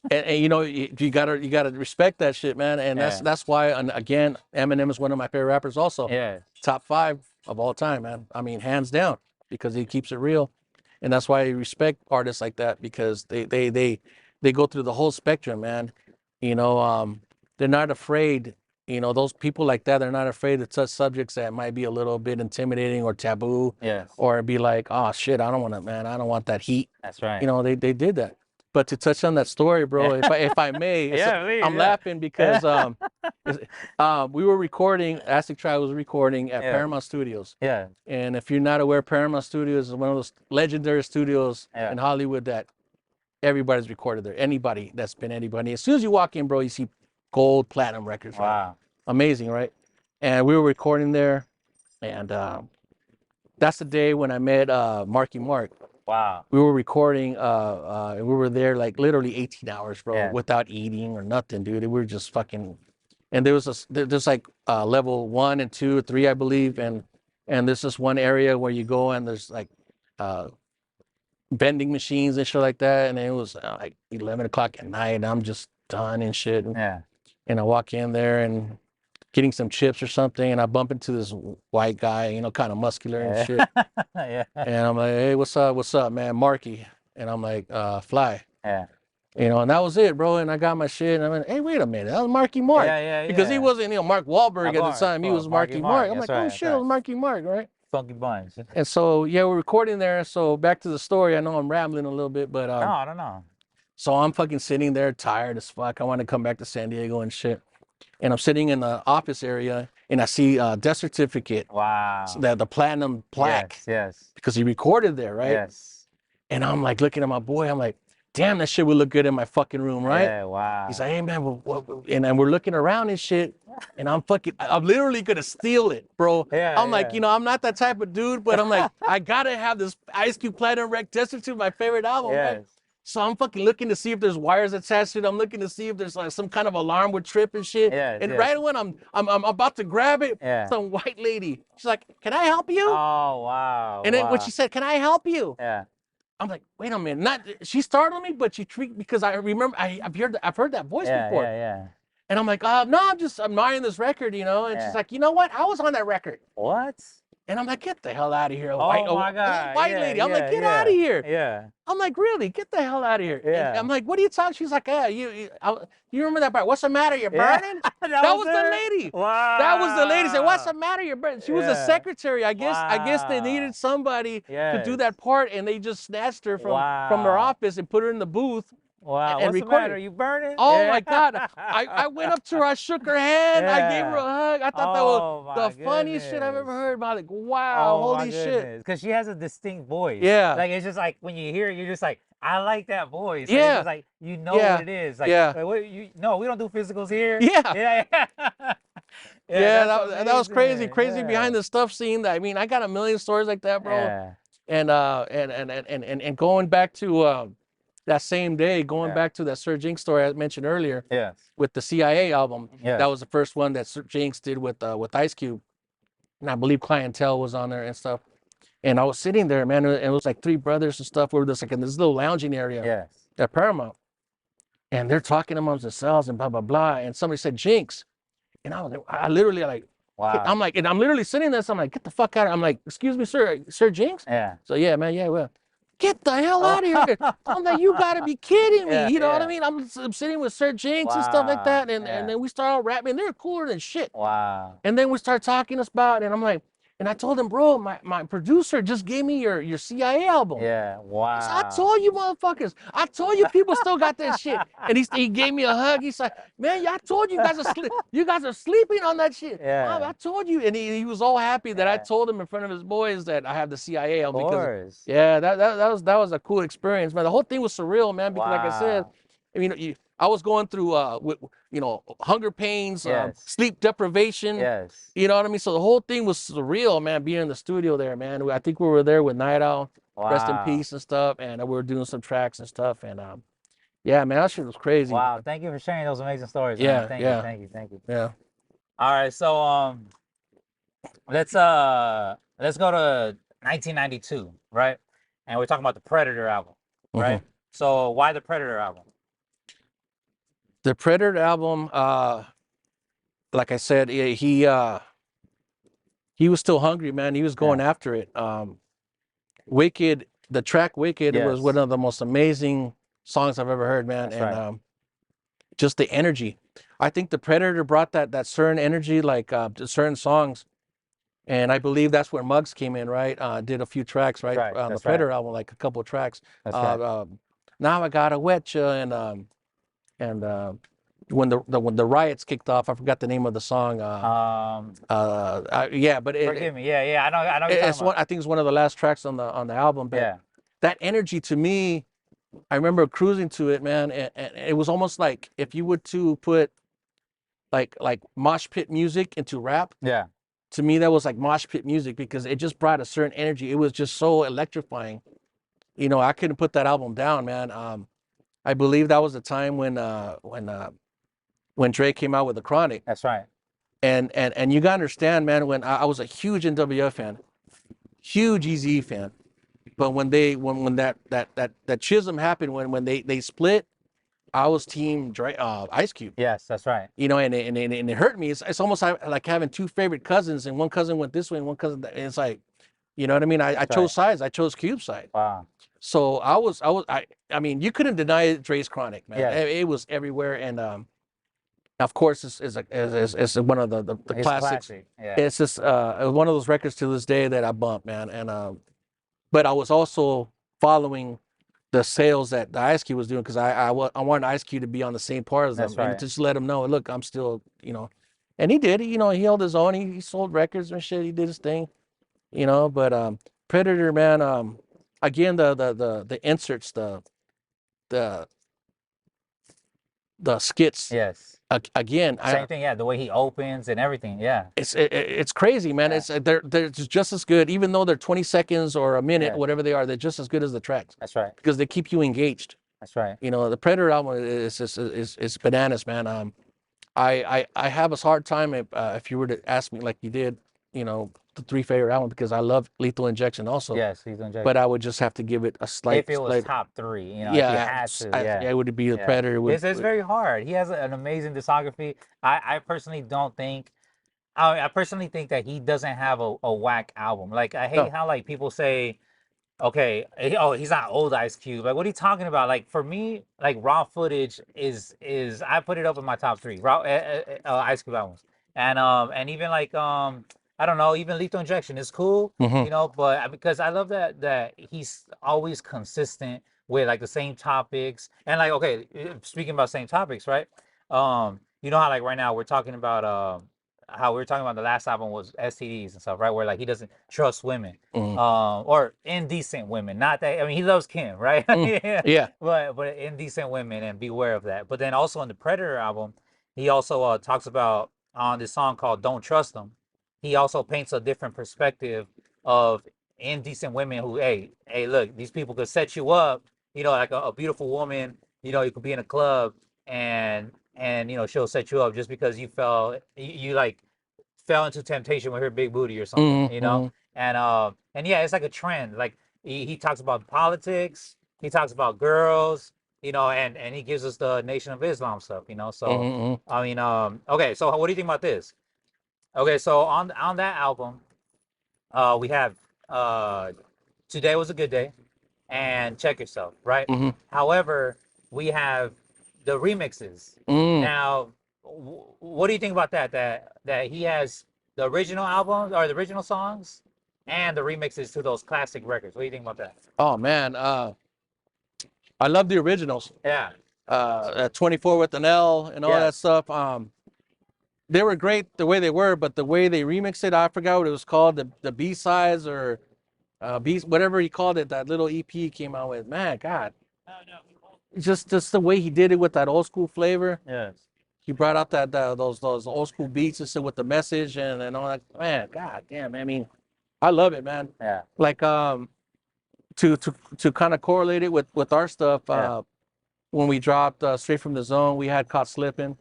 C: and you know you gotta respect that shit, man. And that's why, and again, Eminem is one of my favorite rappers also.
B: Yeah.
C: Top 5 of all time, man. I mean, hands down, because he keeps it real. And that's why I respect artists like that, because they go through the whole spectrum, man. You know, they're not afraid. You know, those people like that, they're not afraid to touch subjects that might be a little bit intimidating or taboo.
B: Yes.
C: Or be like, oh shit, I don't want to, man. I don't want that heat.
B: That's right.
C: You know, they did that. But to touch on that story, bro, if I may,
B: please,
C: I'm laughing because we were recording, Aztec Tribe was recording at Paramount Studios.
B: Yeah.
C: And if you're not aware, Paramount Studios is one of those legendary studios in Hollywood that everybody's recorded there. Anybody that's been anybody. As soon as you walk in, bro, you see gold, platinum records.
B: Wow.
C: Right? Amazing, right? And we were recording there, and that's the day when I met Marky Mark.
B: Wow.
C: We were recording, and we were there like literally 18 hours, bro, without eating or nothing, dude. We were just fucking, and there's like level 1 and 2 or 3, I believe, and there's this one area where you go and there's like vending machines and shit like that, and it was like 11 o'clock at night, and I'm just done and shit. And I walk in there and getting some chips or something, and I bump into this white guy, you know, kind of muscular and shit. And I'm like, hey, what's up, man? Marky. And I'm like, Fly. You know, and that was it, bro. And I got my shit, and I went, hey, wait a minute, that was Marky Mark. Because he wasn't, you know, Mark Wahlberg at the time. He was Marky Mark. I'm like, oh shit, it was Marky Mark, right?
B: Funky bunch.
C: And so yeah, we're recording there. So back to the story. I know I'm rambling a little bit, but
B: No, I don't know.
C: so I'm fucking sitting there tired as fuck. I want to come back to San Diego and shit. And I'm sitting in the office area and I see a death certificate.
B: Wow.
C: So the platinum plaque.
B: Yes.
C: Because he recorded there, right?
B: Yes.
C: And I'm like looking at my boy. I'm like, damn, that shit would look good in my fucking room, right?
B: Yeah. Wow.
C: He's like, hey man, and we're looking around and shit. And I'm literally gonna steal it, bro.
B: Yeah,
C: I'm like, you know, I'm not that type of dude, but I'm like, I gotta have this Ice Cube Platinum Rec Death Certificate, my favorite album, right?
B: Yes.
C: So I'm fucking looking to see if there's wires attached to it. I'm looking to see if there's like some kind of alarm would trip and shit.
B: Yes,
C: And
B: yes.
C: right when I'm about to grab it,
B: Yeah.
C: some white lady, she's like, can I help you?
B: Oh wow.
C: And then when
B: wow.
C: she said, can I help you?
B: Yeah.
C: I'm like, wait a minute. She startled me, but she treated because I remember I've heard that voice before.
B: Yeah.
C: And I'm like, no, I'm just admiring this record, you know? And
B: Yeah.
C: she's like, you know what? I was on that record.
B: What?
C: And I'm like, get the hell out of here.
B: Oh my God.
C: White lady. I'm like, get out of here.
B: Yeah.
C: I'm like, really? Get the hell out of here.
B: Yeah.
C: And I'm like, what are you talking? She's like, yeah, you remember that part? What's the matter? You're
B: Yeah.
C: burning?
B: that
C: was the
B: her?
C: lady.
B: Wow.
C: That was the lady. Said, what's the matter? You're burning. She was a
B: Yeah.
C: secretary. I guess they
B: Wow.
C: needed somebody to do
B: Yes.
C: that part, and they just snatched her from their
B: Wow.
C: office and put her in the booth.
B: Wow.
C: and
B: What's the
C: recorded
B: matter?
C: it.
B: You burning?
C: Oh
B: Yeah.
C: my God. I went up to her, I shook her hand, I gave her a hug. I thought
B: Oh,
C: that was
B: my
C: the funniest shit I've ever
B: goodness.
C: heard. About like, wow,
B: Oh my
C: holy shit.
B: goodness. Because she has a distinct voice.
C: Yeah.
B: Like it's just like when you hear it, you're just like, I like that voice. Like,
C: Yeah.
B: it's just like you know
C: Yeah.
B: what it is. Like,
C: Yeah.
B: like, no, we don't do physicals here.
C: Yeah.
B: Yeah.
C: Yeah,
B: that's
C: that was crazy
B: amazing.
C: behind the stuff scene. That I mean, I got a million stories like that, bro.
B: Yeah.
C: And going back to that same day, going
B: Yeah.
C: back to that Sir Jinx story I mentioned earlier
B: Yes.
C: with the CIA album.
B: Yes.
C: That was the first one that Sir Jinx did with Ice Cube, and I believe Clientele was on there and stuff. And I was sitting there, man, and it was like three brothers and stuff. We were just like in this little lounging area
B: Yes.
C: at Paramount, and they're talking amongst themselves and blah blah blah. And somebody said Jinx, and I was like, I literally like.
B: Wow.
C: I'm like, and I'm literally sitting there, so I'm like, get the fuck out of here. I'm like, excuse me, Sir Jinx?
B: Yeah.
C: So yeah, man, yeah, well, get the hell out of here. I'm like, you gotta be kidding me.
B: Yeah,
C: You know what I
B: yeah.
C: mean? I'm sitting with Sir Jinx and stuff like that. And
B: Yeah.
C: then we start rapping. They're cooler than shit.
B: Wow.
C: And then we start talking about, and I'm like, and I told him, bro, my producer just gave me your CIA album.
B: Yeah. Wow.
C: So I told you motherfuckers. I told you people still got that shit. And he gave me a hug. He's like, man, I told you guys are sleeping on that shit.
B: Yeah.
C: Mom, I told you. And he was all happy that I
B: Yeah.
C: told him in front of his boys that I have the CIA
B: Of
C: album.
B: course.
C: Yeah, that was a cool experience, man. The whole thing was surreal, man, because like I said,
B: Wow.
C: I mean, I was going through hunger pains,
B: Yes.
C: sleep deprivation.
B: Yes.
C: You know what I mean? So the whole thing was surreal, man, being in the studio there, man. I think we were there with Night Owl, rest in
B: Wow.
C: peace and stuff, and we were doing some tracks and stuff, and yeah, man, that shit was crazy.
B: Wow. Thank you for sharing those amazing stories.
C: Yeah,
B: Man.
C: yeah.
B: Thank you.
C: Yeah.
B: All right. So let's go to 1992, right? And we're talking about the Predator album, right? So why the Predator album?
C: The Predator album, like I said, he was still hungry, man. He was going after it. Wicked, the track Wicked was
B: Yes.
C: one of the most amazing songs I've ever heard, man.
B: That's
C: and
B: right.
C: just the energy. I think the Predator brought that certain energy, like to certain songs. And I believe that's where Muggs came in, right? Did a few tracks, right?
B: Right,
C: On the
B: that's
C: Predator album, like a couple of tracks.
B: That's right.
C: Now I Gotta Wet Ya, and when the riots kicked off, I forgot the name of the song. Yeah, but
B: Forgive me. Yeah. I know. What you're
C: it's
B: talking
C: one.
B: about.
C: I think it's one of the last tracks on the album. But
B: Yeah.
C: that energy to me, I remember cruising to it, man, and it was almost like if you were to put like mosh pit music into rap.
B: Yeah.
C: To me, that was like mosh pit music because it just brought a certain energy. It was just so electrifying. You know, I couldn't put that album down, man. I believe that was the time when Dre came out with The Chronic.
B: That's right.
C: And you gotta understand, man, when I was a huge NWF fan, huge Eazy fan, but when that schism happened, when they split, I was team Ice Cube.
B: Yes, that's right.
C: You know, and it hurt me. It's almost like having two favorite cousins, and one cousin went this way and one cousin. And it's like, you know what I mean? I chose sides. I chose Cube's side.
B: Wow.
C: So I mean, you couldn't deny Dre's Chronic, man.
B: Yeah.
C: It was everywhere, and Of course, it's one of the
B: It's
C: classics.
B: classic. Yeah.
C: It's just one of those records to this day that I bump, man. And but I was also following the sales that the Ice Cube was doing because I wanted Ice Cube to be on the same par as them,
B: That's right.
C: and to just let him know, look, I'm still, and he did. You know, he held his own. He sold records and shit. He did his thing, But Predator, man, again, the inserts, the the skits,
B: Yes.
C: again,
B: Same thing. Yeah. The way he opens and everything. Yeah.
C: it's crazy, man.
B: Yeah.
C: It's they're just as good, even though they're 20 seconds or a minute,
B: Yeah.
C: whatever they are. They're just as good as the tracks
B: That's right.
C: because they keep you engaged.
B: That's right.
C: The Predator album is bananas, man. I have a hard time if you were to ask me like you did, the three favorite album because I love Lethal Injection also.
B: Yes. He's doing.
C: But I would just have to give it a slight.
B: If it was
C: slight,
B: top three, if you
C: yeah,
B: had to, yeah.
C: it would be the
B: Yeah.
C: Predator.
B: It's very hard. He has an amazing discography. I personally don't think. I personally think that he doesn't have a whack album. Like I hate
C: No.
B: how like people say, okay, oh, he's not old Ice Cube. Like, what are you talking about? Like, for me, like raw footage is I put it up in my top three raw Ice Cube albums, and even like I don't know, even Lethal Injection is cool,
C: Mhm.
B: but because I love that he's always consistent with like the same topics and like okay, speaking about same topics, right? You know how like right now we're talking about how we were talking about the last album was STDs and stuff, right? Where like he doesn't trust women,
C: Mhm.
B: or indecent women. Not that I mean he loves Kim, right? Yeah.
C: Yeah.
B: But indecent women and beware of that. But then also on the Predator album, he also talks about on this song called "Don't Trust Them." He also paints a different perspective of indecent women who, hey, look, these people could set you up. Like a beautiful woman. You could be in a club and she'll set you up just because you like fell into temptation with her big booty or something,
C: Mhm.
B: and yeah, it's like a trend. Like he talks about politics, he talks about girls, and he gives us the Nation of Islam stuff, So
C: Mhm.
B: I mean, okay, so what do you think about this? Okay, so on that album, we have uh Today Was a Good Day and Check Yourself, right?
C: Mhm.
B: However, we have the remixes.
C: Mm.
B: Now, what do you think about that? That he has the original albums or the original songs and the remixes to those classic records. What do you think about that?
C: Oh man, I love the originals.
B: Yeah.
C: 24 with an L and all that
B: Yes.
C: stuff. They were great the way they were, but the way they remixed it, I forgot what it was called, the B sides or B whatever he called it. That little EP he came out with. Man, God, just the way he did it with that old school flavor.
B: Yes.
C: He brought out those old school beats and with the message and all that. Man, God damn. I mean, I love it, man.
B: Yeah.
C: Like to kind of correlate it with our stuff.
B: Yeah.
C: When we dropped Straight from the Zone, we had Caught Slipping,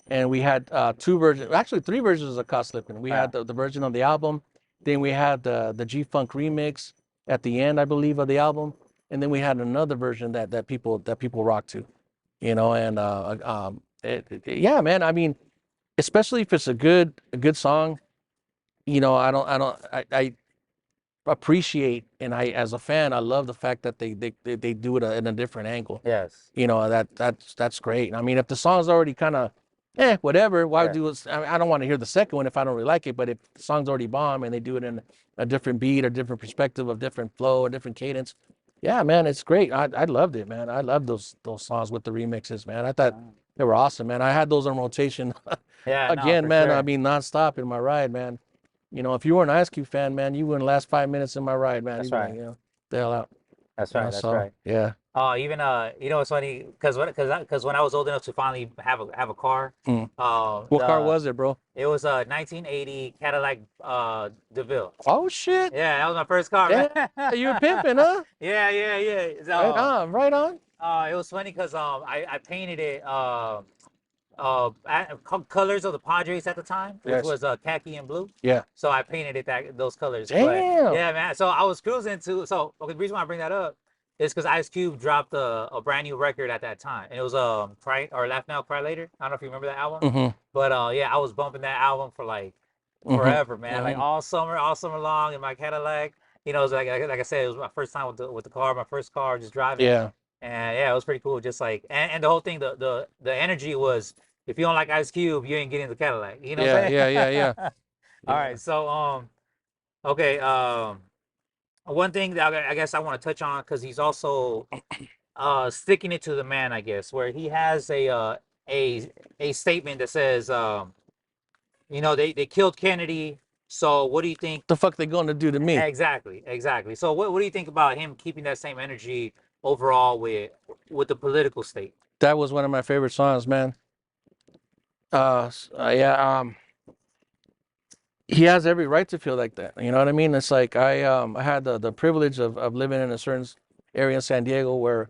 C: and we had two versions, actually three versions of Caught Slipping. We had the version of the album, then we had the G Funk remix at the end, I believe, of the album, and then we had another version that people rock to, and yeah, man. I mean, especially if it's a good song, I appreciate, and I as a fan I love the fact that they do it in a different angle.
B: Yes.
C: That's great. I mean, if the song's already kind of whatever, why do it? I don't want to hear the second one if I don't really like it, but if the song's already bomb and they do it in a different beat, a different perspective, a different flow, a different cadence, yeah, man, it's great. I loved it, man. I loved those songs with the remixes, man. I thought they were awesome, man. I had those on rotation
B: Yeah.
C: again,
B: No, for
C: man.
B: sure.
C: I mean, nonstop in my ride, man. If you were an Ice Cube fan, man, you wouldn't last 5 minutes in my ride, man.
B: That's
C: You'd be
B: right.
C: like, the hell out.
B: That's right. That's
C: So,
B: right.
C: yeah.
B: Even it's funny because when I was old enough to finally have a car,
C: Mm. What car was it, bro?
B: it was a 1980 Cadillac DeVille.
C: Oh shit!
B: Yeah, that was my first car, man.
C: Yeah, you were pimping, huh?
B: Yeah. So,
C: Right on.
B: it was funny because I painted it colors of the Padres at the time, which
C: Yes.
B: was khaki and blue.
C: Yeah.
B: So I painted it those colors.
C: Damn.
B: But, yeah, man. So I was cruising to. So okay, the reason why I bring that up is because Ice Cube dropped a brand new record at that time, and it was Cry or Laugh Now Cry Later. I don't know if you remember that album.
C: Mm-hmm.
B: But yeah, I was bumping that album for like
C: Mm-hmm.
B: forever, man. Like
C: Mhm.
B: all summer long in my Cadillac. It was like I said, it was my first time with the car, my first car, just driving.
C: Yeah.
B: And yeah, it was pretty cool. Just like and the whole thing, the energy was if you don't like Ice Cube, you ain't getting the Cadillac. You know what
C: Yeah,
B: I'm
C: yeah, yeah,
B: saying?
C: yeah.
B: All
C: Yeah.
B: right, so okay, one thing that I guess I want to touch on because he's also sticking it to the man, I guess, where he has a statement that says, you know, they killed Kennedy. So what do you think?
C: The fuck they gonna do to me?
B: Exactly, exactly. So what do you think about him keeping that same energy overall with the political state?
C: That was one of my favorite songs, man. Yeah. He has every right to feel like that. You know what I mean? It's like I had the privilege of living in a certain area in San Diego where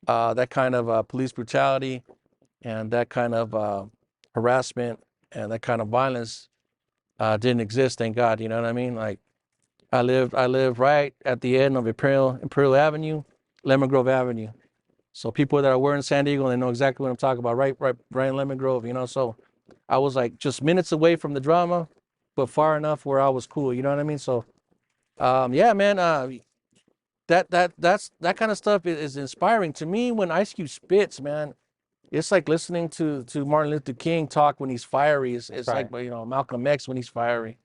C: that kind of police brutality and that kind of harassment and that kind of violence didn't exist. Thank God. You know what I mean? Like I lived right at the end of Imperial Avenue, Lemon Grove Avenue. So people that were in San Diego, they know exactly what I'm talking about. Right in Lemon Grove. You know, so I was like just minutes away from the drama, but far enough where I was cool. You know what I mean? So yeah, man. That kind of stuff is inspiring to me. When Ice Cube spits, man, it's like listening to Martin Luther King talk when he's fiery. It's
B: Right.
C: like, you know, Malcolm X when he's fiery.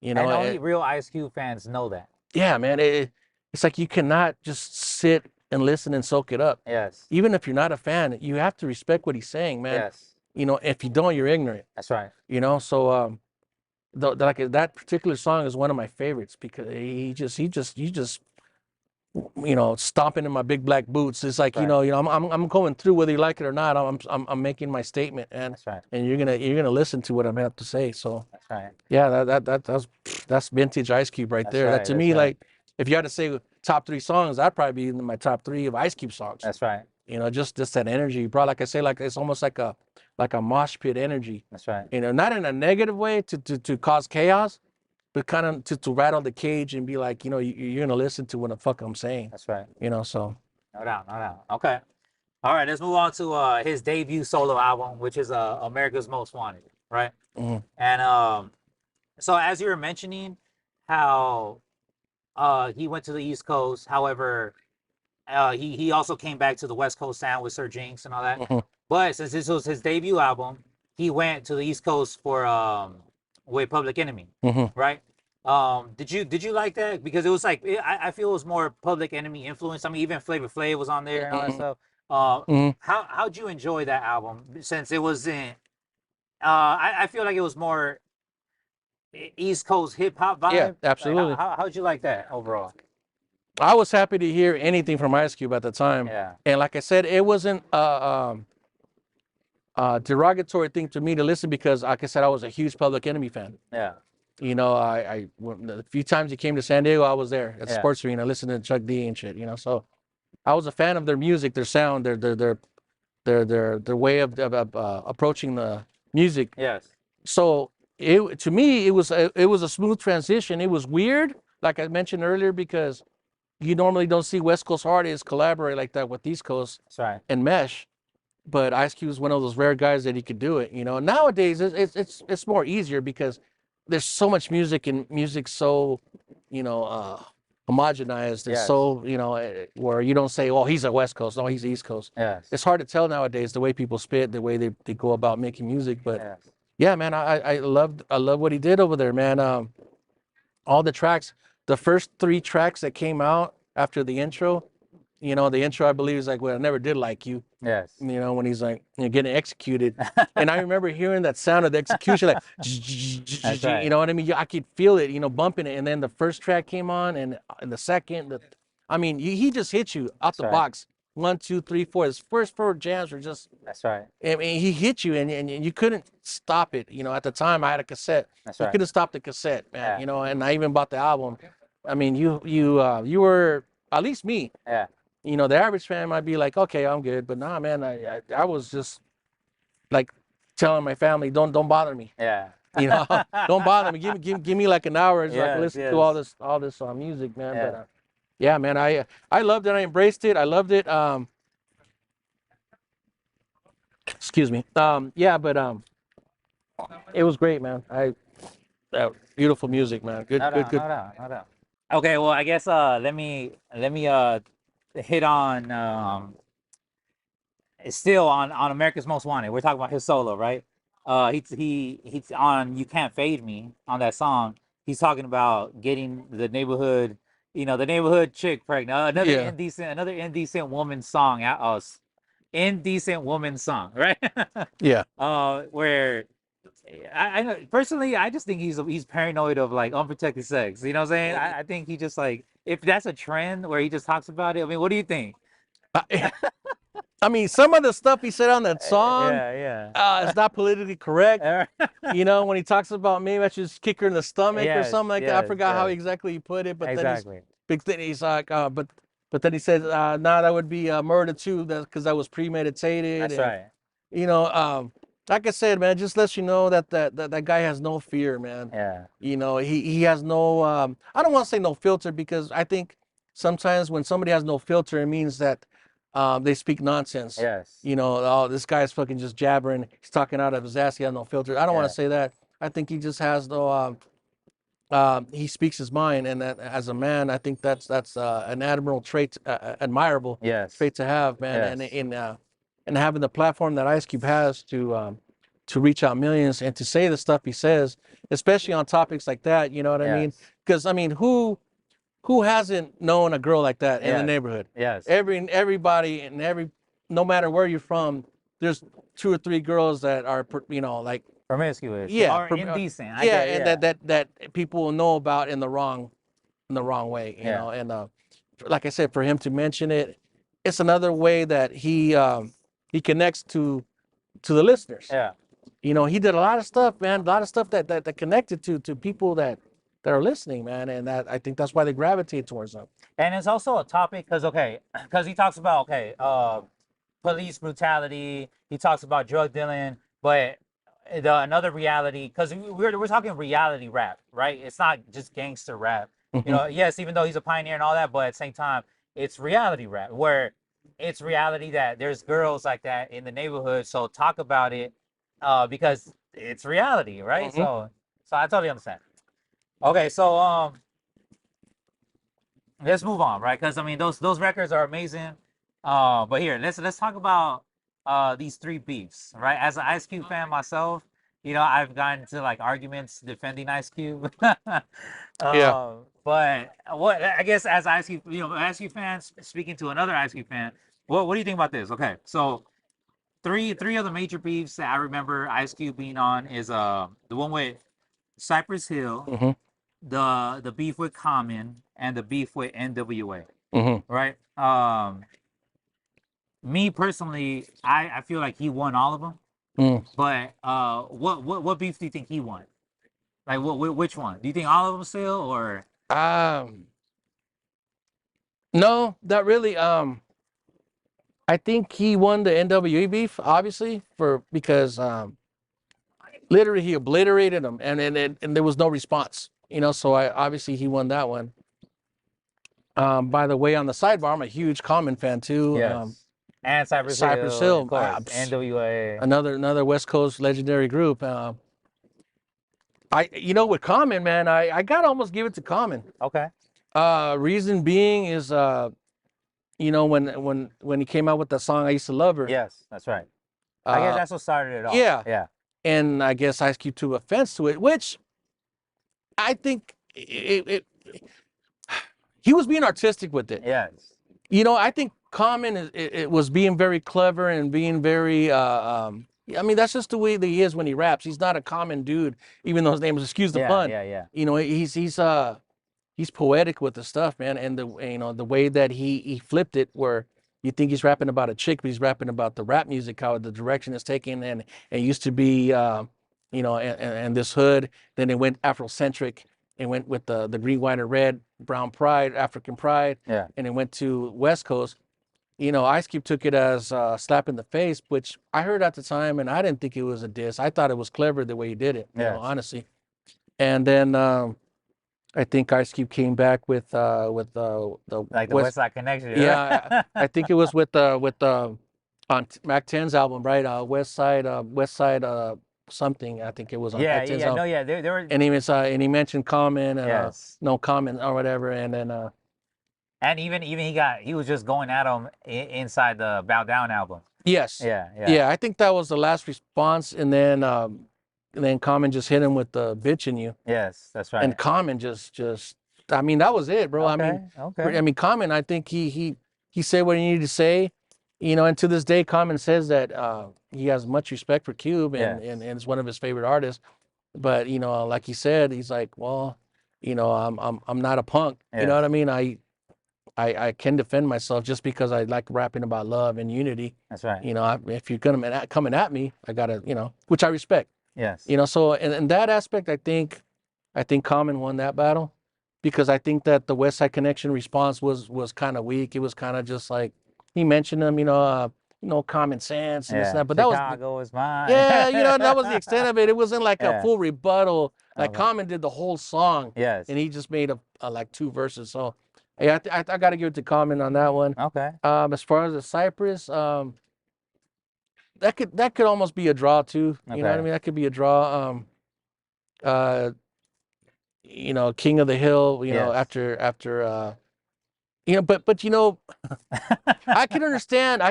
C: You know,
B: And only real Ice Cube fans know that.
C: yeah, man. It's like you cannot just sit and listen and soak it up.
B: Yes.
C: Even if you're not a fan, you have to respect what he's saying, man.
B: Yes.
C: You know, if you don't, you're ignorant.
B: That's right.
C: You know, so like that particular song is one of my favorites because he just you know, stomping in my big black boots. It's like,
B: Right.
C: you know, I'm going through whether you like it or not. I'm making my statement, and
B: That's right.
C: and you're gonna listen to what I'm have to say. So
B: That's right.
C: yeah, that's vintage Ice Cube right
B: That's
C: there. That
B: right,
C: to
B: that's
C: me,
B: right.
C: like, if you had to say top 3 songs, that'd probably be in my top 3 of Ice Cube songs.
B: That's right.
C: You know, just that energy, bro. Like I say, like it's almost like a mosh pit energy.
B: That's right.
C: You know, not in a negative way to cause chaos, but kind of to rattle the cage and be like, you know, you're gonna listen to what the fuck I'm saying.
B: That's right.
C: You know, so
B: No doubt. No doubt. Okay. All right. Let's move on to his debut solo album, which is America's Most Wanted. Right.
C: mhm.
B: And so as you were mentioning, how he went to the East Coast. However, he also came back to the West Coast sound with Sir Jinx and all that.
C: Mhm.
B: But since this was his debut album, he went to the East Coast for with Public Enemy,
C: Mhm.
B: right? Did you like that? Because it was like I feel it was more Public Enemy influence. I mean, even Flavor Flav was on there and all that stuff.
C: Mhm.
B: How'd you enjoy that album? Since it was in, I feel like it was more East Coast hip hop vibe.
C: Yeah,
B: Like,
C: absolutely.
B: how'd you like that overall?
C: I was happy to hear anything from Ice Cube at the time.
B: Yeah.
C: And like I said, it wasn't a derogatory thing to me to listen because, like I said, I was a huge Public Enemy fan.
B: Yeah.
C: You know, the few times he came to San Diego, I was there at the
B: Yeah.
C: sports arena listening to Chuck D and shit. You know, so I was a fan of their music, their sound, their way of approaching the music.
B: Yes.
C: So to me it was a smooth transition. It was weird, like I mentioned earlier, because you normally don't see West Coast artists collaborate like that with East Coast
B: That's right.
C: and mesh. But Ice Cube is one of those rare guys that he could do it. You know, nowadays it's more easier because there's so much music and music so, you know, homogenized and
B: Yes.
C: so, you know, where you don't say, oh, he's a West Coast, no, he's East Coast.
B: Yes.
C: It's hard to tell nowadays the way people spit, the way they go about making music. But
B: Yes.
C: yeah, man, I love what he did over there, man. All the tracks, the first 3 tracks that came out after the intro, you know, the intro I believe is like, well, I never did like you.
B: Yes.
C: You know, when he's like, you know, getting executed. And I remember hearing that sound of the execution, like,
B: That's right.
C: you know what I mean? I could feel it, you know, bumping it. And then the first track came on, and the second, I mean, he just hit you out the
B: right.
C: box. 1, 2, 3, 4. His first 4 jams were just,
B: That's right.
C: I mean, he hit you, and you couldn't stop it. You know, at the time I had a cassette.
B: That's
C: You
B: right.
C: couldn't stop the cassette, man.
B: Yeah.
C: You know, and I even bought the album. I mean, you were, at least me.
B: Yeah.
C: You know, the average fan might be like, okay, I'm good, but nah, man, I was just like telling my family, don't bother me.
B: Yeah.
C: You know, don't bother me. Give me like an hour so I can
B: Yes,
C: listen to all this music, man.
B: Yeah.
C: But yeah, man, I loved it. I embraced it. I loved it. Excuse me. Yeah, but it was great, man. Beautiful music, man. Good,
B: No
C: good,
B: doubt.
C: good.
B: No doubt. No doubt. Okay. Well, I guess let me hit on It's still on America's Most Wanted. We're talking about his solo, right? He's on You Can't Fade Me on that song. He's talking about getting the neighborhood, the neighborhood chick pregnant.
C: Yeah.
B: Another indecent woman song at us. Indecent woman song, right?
C: Yeah.
B: Where I know personally, I just think he's paranoid of like unprotected sex. You know what I'm saying? I think he just like if that's a trend where he just talks about it. I mean, what do you think?
C: I mean, some of the stuff he said on that song,
B: Yeah.
C: it's not politically correct.
B: Yeah.
C: When he talks about maybe I should just kick her in the stomach or something like that. I forgot how
B: yes.
C: exactly he put it, but
B: Exactly.
C: then he's like, but then he said, nah, that would be murder too, because that was premeditated.
B: That's
C: And,
B: right.
C: you know, like I said, man, it just lets you know that guy has no fear, man.
B: Yeah.
C: He has no, I don't want to say no filter, because I think sometimes when somebody has no filter, it means that they speak nonsense.
B: Yes.
C: Oh, this guy's fucking just jabbering. He's talking out of his ass. He has no filter. I don't want
B: Yeah.
C: to say that. I think he just has no, he speaks his mind. And that as a man, I think that's an admirable trait, admirable
B: Yes.
C: trait to have, man.
B: Yes.
C: And having the platform that Ice Cube has to reach out millions and to say the stuff he says, especially on topics like that, you know what I mean?
B: Yes.
C: Because I mean, who hasn't known a girl like that in the
B: Yes.
C: neighborhood?
B: Yes.
C: Everybody and no matter where you're from, there's 2 or 3 girls that are, like,
B: Promiscuous.
C: yeah,
B: Or indecent. I
C: yeah,
B: get it.
C: and
B: Yeah.
C: that people will know about in the wrong way,
B: Yeah.
C: and like I said, for him to mention it, it's another way that he connects to the listeners.
B: Yeah.
C: He did a lot of stuff, man, a lot of stuff that connected to people that are listening, man, and that I think that's why they gravitate towards him.
B: And it's also a topic because he talks about police brutality. He talks about drug dealing, but another reality because we're talking reality rap, right? It's not just gangster rap. Yes, even though he's a pioneer and all that, but at the same time, it's reality rap where it's reality that there's girls like that in the neighborhood. So talk about it because it's reality, right? So I totally understand. Okay, so let's move on, right? Because I mean, those records are amazing. But here, let's talk about these 3 beefs, right? As an Ice Cube fan myself, I've gotten into like arguments defending Ice Cube.
C: Yeah.
B: But what I guess as Ice Cube, Ice Cube fans speaking to another Ice Cube fan, what do you think about this? Okay, so three of the major beefs that I remember Ice Cube being on is the one with Cypress Hill, the beef with Common, and the beef with NWA. Right? Me personally, I feel like he won all of them. But what beef do you think he won? Like which one? Do you think all of them still or?
C: No, not really. I think he won the NWA beef, obviously, because literally he obliterated him, and there was no response. So obviously he won that one. By the way, on the sidebar, I'm a huge Common fan too.
B: Yes. And Cypress
C: Hill,
B: of course, NWA.
C: another West Coast legendary group. With Common, man, I gotta almost give it to Common.
B: Okay.
C: Reason being is when he came out with that song, I Used to Love Her.
B: Yes, that's right. I guess that's what started it all.
C: Yeah.
B: Yeah.
C: And I guess Ice Cube took offense to it, which I think he was being artistic with it.
B: Yes.
C: I think Common it was being very clever and being very. I mean, that's just the way that he is when he raps. He's not a common dude, even though his name is, excuse the pun.
B: Yeah.
C: He's poetic with the stuff, man, and the way that he flipped it, where you think he's rapping about a chick, but he's rapping about the rap music, how the direction is taken, and it used to be, and this hood. Then it went Afrocentric. It went with the green, white, and red, brown pride, African pride.
B: Yeah.
C: And it went to West Coast. Ice Cube took it as a slap in the face, which I heard at the time, and I didn't think it was a diss. I thought it was clever the way he did it, honestly. And then I think Ice Cube came back with the
B: like the West Side Connection. Right?
C: Yeah, I think it was with on Mac 10's album, right? West Side something. I think it was on Mac 10's album.
B: They were.
C: And he mentioned Common and no comment or whatever, and then
B: and even he was just going at him inside the Bow Down album.
C: Yes.
B: Yeah, yeah.
C: Yeah, I think that was the last response, and then Common just hit him with the bitch in you,
B: Yes, that's right.
C: and Common just, I mean, that was it, bro. I mean,
B: Okay.
C: Common, I think he said what he needed to say, you know, and to this day, Common says that he has much respect for Cube, and
B: Yes.
C: and it's one of his favorite artists. But you know, like he said, he's like, well, you know, I'm not a punk. You know
B: Yes.
C: what I mean? I can defend myself just because I like rapping about love and unity.
B: That's right.
C: You know, if you're coming at me, I gotta, you know, which I respect.
B: Yes.
C: You know, so in that aspect, I think Common won that battle, because I think that the West Side Connection response was kind of weak. It was kind of just like he mentioned them, you know, common sense and this and
B: Yeah.
C: that. But that was,
B: Chicago is mine.
C: yeah, you know, that was the extent of it. It wasn't like a
B: Yeah.
C: full rebuttal. Like
B: Okay.
C: Common did the whole song,
B: Yes.
C: and he just made a like 2 verses. So, yeah, I got to give it to Common on that one.
B: Okay.
C: As far as the Cypress, that could almost be a draw too. You know what I
B: Okay.
C: mean? That could be a draw. You know, King of the Hill. You know,
B: Yes.
C: after you know, but you know, I can understand.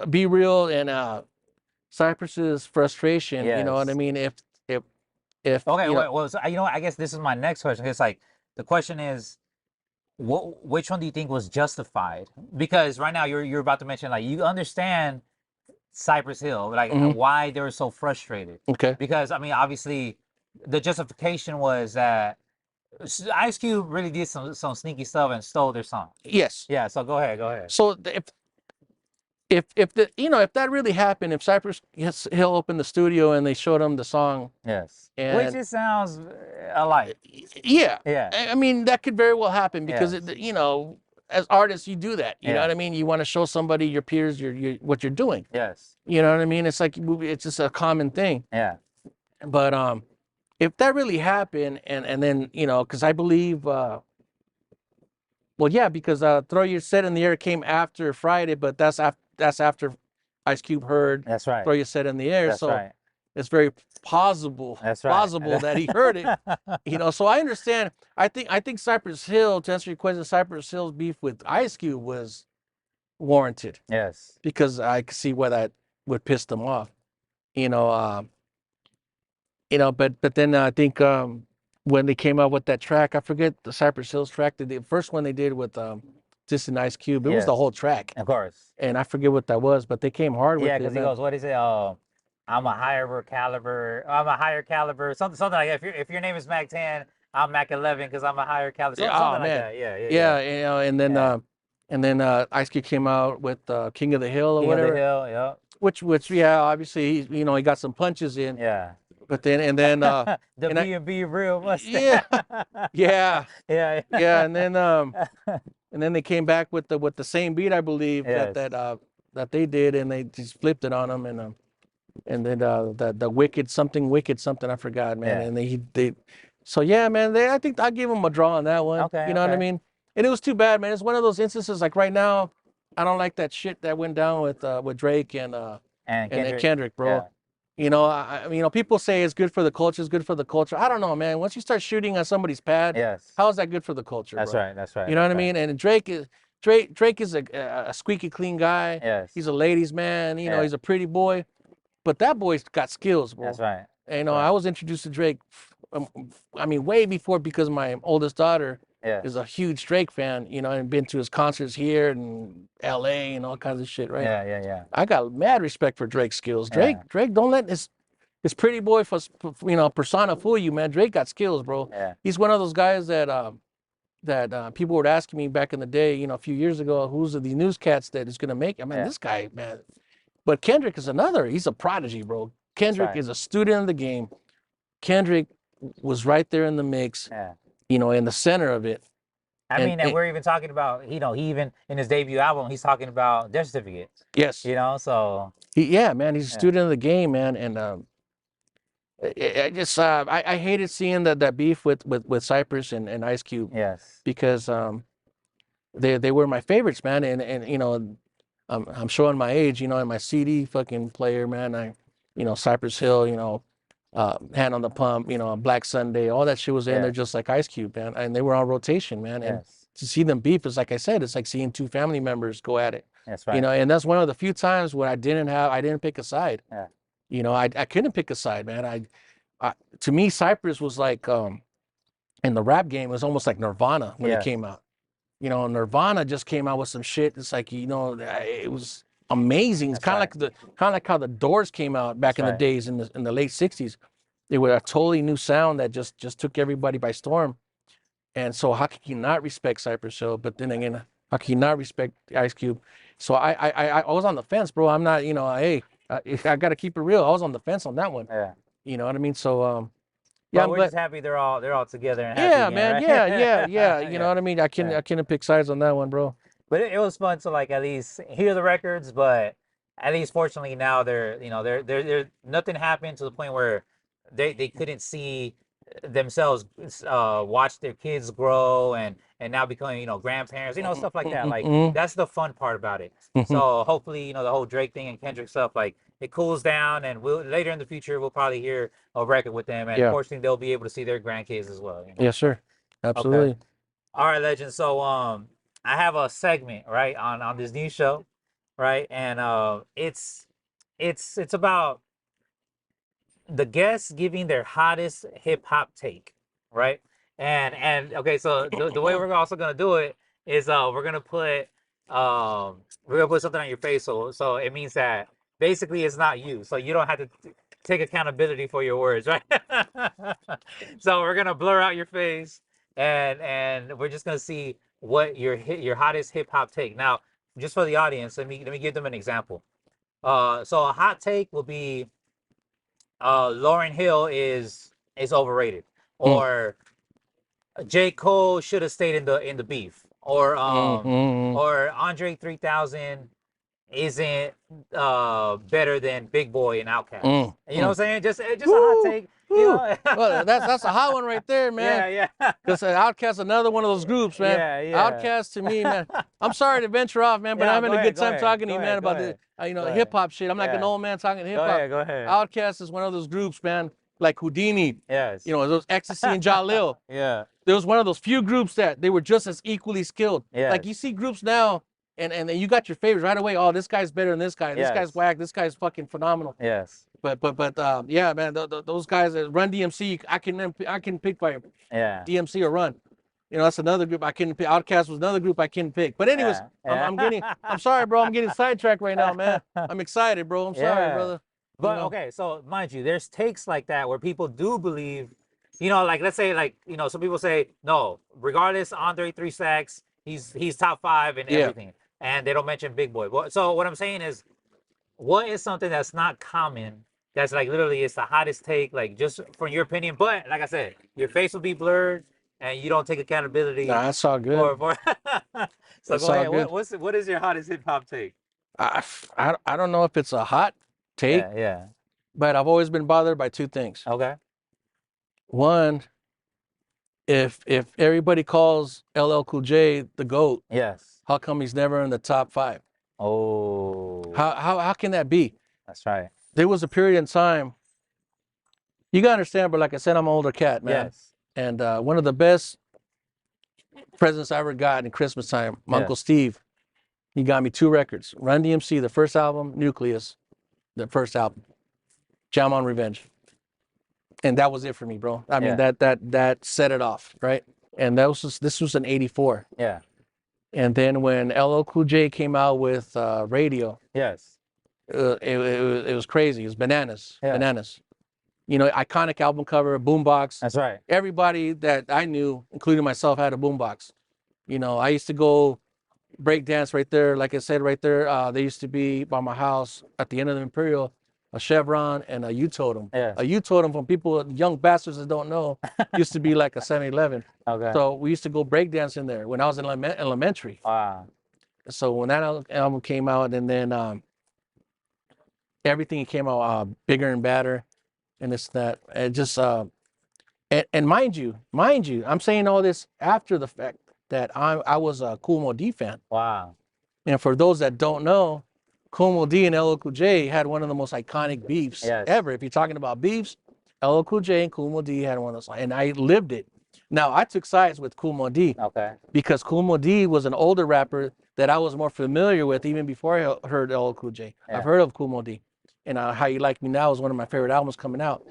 C: Be Real and Cypress's frustration. You know what I
B: Yes.
C: mean? If
B: Okay,
C: you know,
B: well, so, you know, I guess this is my next question. It's like the question is, which one do you think was justified? Because right now you're about to mention, like, you understand Cypress Hill, like why they were so frustrated.
C: okay,
B: Because I mean, obviously, the justification was that Ice Cube really did some sneaky stuff and stole their song.
C: yes.
B: Yeah. So go ahead.
C: So if the, you know, if that really happened, if Cypress Hill opened the studio and they showed him the song,
B: Yes. Which
C: and
B: it sounds alike.
C: yeah,
B: Yeah.
C: I mean, that could very well happen, because
B: Yes.
C: you know, as artists, you do that. You know
B: Yeah.
C: what I mean? You want to show somebody, your peers, what you're doing.
B: Yes.
C: You know what I mean? It's like it's just a common thing.
B: Yeah.
C: But if that really happened, and then, you know, because I believe, well, yeah, because Throw Your Set in the Air came after Friday, but that's after Ice Cube heard
B: That's right.
C: Throw Your Set in the Air.
B: That's
C: So
B: right.
C: it's very plausible
B: That's right.
C: that he heard it. You know, so I understand. I think Cypress Hill, to answer your question, Cypress Hill's beef with Ice Cube was warranted,
B: Yes.
C: because I could see why that would piss them off. You know, but then I think when they came out with that track, I forget the Cypress Hills track, the first one they did with just an Ice Cube. It was the
B: Yes.
C: whole track,
B: Of course.
C: and I forget what that was, but they came hard with
B: Yeah,
C: it.
B: because he
C: man.
B: goes, "What is it? I'm a higher caliber. I'm a higher caliber. Something like that. If your name is Mac 10, I'm Mac 11 because I'm a higher caliber.
C: Yeah,
B: Something
C: oh
B: like
C: man,
B: that. Yeah.
C: yeah, you know,
B: Yeah.
C: and then Ice Cube came out with King of the Hill or
B: King of
C: whatever,
B: the Hill. Yeah.
C: which yeah, obviously he, you know, he got some punches in,
B: Yeah.
C: but then
B: The
C: and I,
B: B&B real
C: yeah,
B: Mustang.
C: yeah,
B: Yeah.
C: yeah, and then they came back with the same beat, I believe,
B: Yes.
C: that they did, and they just flipped it on him, and then the wicked something, I forgot, man,
B: Yeah.
C: and they so yeah, man, I think I'll give them a draw on that one.
B: Okay,
C: You know what I
B: okay.
C: mean? And it was too bad, man. It's one of those instances, like right now, I don't like that shit that went down with Drake and Kendrick, bro.
B: Yeah.
C: You know, you know, people say it's good for the culture, it's good for the culture. I don't know, man. Once you start shooting on somebody's pad,
B: Yes.
C: how is that good for the culture,
B: That's
C: bro?
B: right. That's right.
C: You know what I
B: that's
C: mean?
B: right.
C: And Drake is a squeaky clean guy.
B: Yes.
C: He's a ladies' man. You know,
B: Yeah.
C: he's a pretty boy, but that boy's got skills, bro.
B: That's right.
C: And, you know,
B: Right.
C: I was introduced to Drake, I mean, way before, because my oldest daughter
B: Yeah.
C: is a huge Drake fan, you know, and been to his concerts here in LA and all kinds of shit, right?
B: Yeah.
C: I got mad respect for Drake's skills.
B: Yeah.
C: Drake, don't let his pretty boy, you know, persona fool you, man. Drake got skills, bro.
B: Yeah.
C: He's one of those guys that people were asking me back in the day, you know, a few years ago, who's the news cats that is gonna make it? I mean,
B: Yeah.
C: this guy, man. But Kendrick is another. He's a prodigy, bro. Kendrick
B: right.
C: is a student of the game. Kendrick was right there in the mix,
B: Yeah.
C: you know, in the center of it.
B: I mean, and we're even talking about, you know, he even in his debut album, he's talking about death certificates.
C: Yes.
B: You know, so
C: Yeah, man, he's a
B: Yeah.
C: student of the game, man, and I just I hated seeing that beef with Cypress and Ice Cube,
B: yes.
C: because they were my favorites, man, and you know, I'm showing my age, you know, in my CD fucking player, man. You know, Cypress Hill, you know, Hand on the Pump, you know, Black Sunday, all that shit was in
B: Yeah.
C: there, just like Ice Cube, man, and they were on rotation, man. And
B: Yes.
C: to see them beef is, like I said, it's like seeing two family members go at it.
B: That's right.
C: You know, and that's one of the few times when I didn't pick a side.
B: Yeah.
C: You know, I couldn't pick a side, man. To me, Cypress was like in the rap game, it was almost like Nirvana when it
B: Yes.
C: came out. You know, Nirvana just came out with some shit. It's like, you know, it was amazing. It's
B: That's
C: kind of
B: right.
C: like how the Doors came out back
B: That's
C: in the
B: right.
C: days in the late '60s. They were a totally new sound that just took everybody by storm. And so how can you not respect Cypress Hill? But then again, how can you not respect Ice Cube? So I was on the fence, bro. I'm not, you know, hey, I got to keep it real. I was on the fence on that one.
B: Yeah.
C: You know what I mean? So yeah,
B: But
C: I'm
B: we're
C: glad.
B: just happy they're all together and happy
C: Yeah,
B: again,
C: man.
B: right?
C: Yeah. You know
B: Yeah.
C: what I mean? I couldn't pick sides on that one, bro.
B: But it was fun to like at least hear the records, but at least fortunately now they're nothing happened to the point where they couldn't see themselves watch their kids grow and now becoming, you know, grandparents, you know, stuff like that. Like
C: Mm-hmm.
B: that's the fun part about it.
C: Mm-hmm.
B: So hopefully, you know, the whole Drake thing and Kendrick stuff, like it cools down and we'll later in the future we'll probably hear a record with them and
C: Yeah.
B: fortunately they'll be able to see their grandkids as well, you know?
C: Yes, sir.
B: Okay.
C: Absolutely.
B: All right, legend. So I have a segment, right, on this new show, right? And it's about the guests giving their hottest hip hop take, right? And okay, so the way we're also gonna do it is we're gonna put something on your face, so it means that basically it's not you, so you don't have to take accountability for your words, right? So we're gonna blur out your face, and we're just gonna see what your hottest hip hop take. Now, just for the audience, let me give them an example. So a hot take will be Lauryn Hill is overrated,
C: Mm.
B: or J. Cole should have stayed in the beef,
C: Mm-hmm.
B: or Andre 3000 isn't better than Big Boy and Outkast.
C: Mm.
B: You know what I'm saying? Just a hot
C: Woo,
B: take, you
C: woo.
B: know.
C: Well, that's a hot one right there, man.
B: Yeah.
C: Because Outkast, another one of those groups, man.
B: Yeah.
C: Outkast to me, man. I'm sorry to venture off, man, but
B: Yeah,
C: I'm having
B: go
C: a
B: ahead,
C: good time talking to you, man,
B: go
C: about
B: ahead.
C: the
B: Go
C: the
B: ahead.
C: hip hop shit. I'm like an
B: Yeah.
C: old man talking hip
B: Go
C: hop.
B: ahead, go ahead.
C: Outkast is one of those groups, man, like Houdini.
B: Yes.
C: You know, those Ecstasy and Jalil.
B: Yeah.
C: There was one of those few groups that they were just as equally skilled.
B: Yes.
C: Like you see groups now, and you got your favorites right away. Oh, this guy's better than this guy. This guy's
B: Yes.
C: whack. This guy's fucking phenomenal.
B: Yes.
C: But yeah, man, those guys that Run DMC, I can pick by
B: Yeah.
C: DMC or Run. You know, that's another group I couldn't pick. Outkast was another group I couldn't pick. But anyways,
B: Yeah.
C: I'm sorry, bro. I'm getting sidetracked right now, man. I'm excited, bro. I'm sorry,
B: Yeah.
C: brother.
B: But
C: You know?
B: okay, so mind you, there's takes like that where people do believe, you know, like let's say like, you know, some people say, no, regardless, Andre 3 Stacks, he's top 5 and
C: Yeah.
B: everything. And they don't mention Big Boy. So what I'm saying is, what is something that's not common, that's like literally it's the hottest take, like just from your opinion, but like I said, your face will be blurred and you don't take accountability
C: Nah, that's all good.
B: for So
C: That's
B: go ahead.
C: all good.
B: What is your hottest hip hop take?
C: I don't know if it's a hot take,
B: Yeah.
C: but I've always been bothered by two things.
B: Okay.
C: One, if everybody calls LL Cool J the GOAT,
B: Yes.
C: how come he's never in the top 5?
B: Oh.
C: How can that be?
B: That's right.
C: There was a period in time. You gotta understand, but like I said, I'm an older cat, man.
B: Yes.
C: And one of the best presents I ever got in Christmas time, my Uncle Steve, he got me 2 records. Run DMC, the first album, Nucleus, the first album, Jam on Revenge. And that was it for me, bro. I mean, that set it off, right? And this was in '84.
B: Yeah.
C: And then when LL Cool J came out with Radio,
B: Yes.
C: it was crazy. It was bananas,
B: Yeah.
C: bananas. You know, iconic album cover, boombox.
B: That's right.
C: Everybody that I knew, including myself, had a boombox. You know, I used to go break dance right there. Like I said, right there, there used to be by my house at the end of the Imperial, a Chevron and a U-Totem.
B: Yes.
C: A U-Totem, from people, young bastards that don't know, used to be like a 7-Eleven.
B: Okay.
C: So we used to go break dance in there when I was in elementary.
B: Wow.
C: So when that album came out, and then everything came out bigger and badder, and it's that, it just and mind you, I'm saying all this after the fact that I was a Kool Moe Dee fan.
B: Wow.
C: And for those that don't know, Kool Moe Dee and LL Cool J had one of the most iconic beefs ever. If you're talking about beefs, LL Cool J and Kool Moe Dee had one of those, and I lived it. Now I took sides with Kool Moe Dee.
B: Okay.
C: Because Kool Moe Dee was an older rapper that I was more familiar with even before I heard LL Cool J.
B: Yeah.
C: I've heard of Cool Mo D, and How You Like Me Now is one of my favorite albums coming out.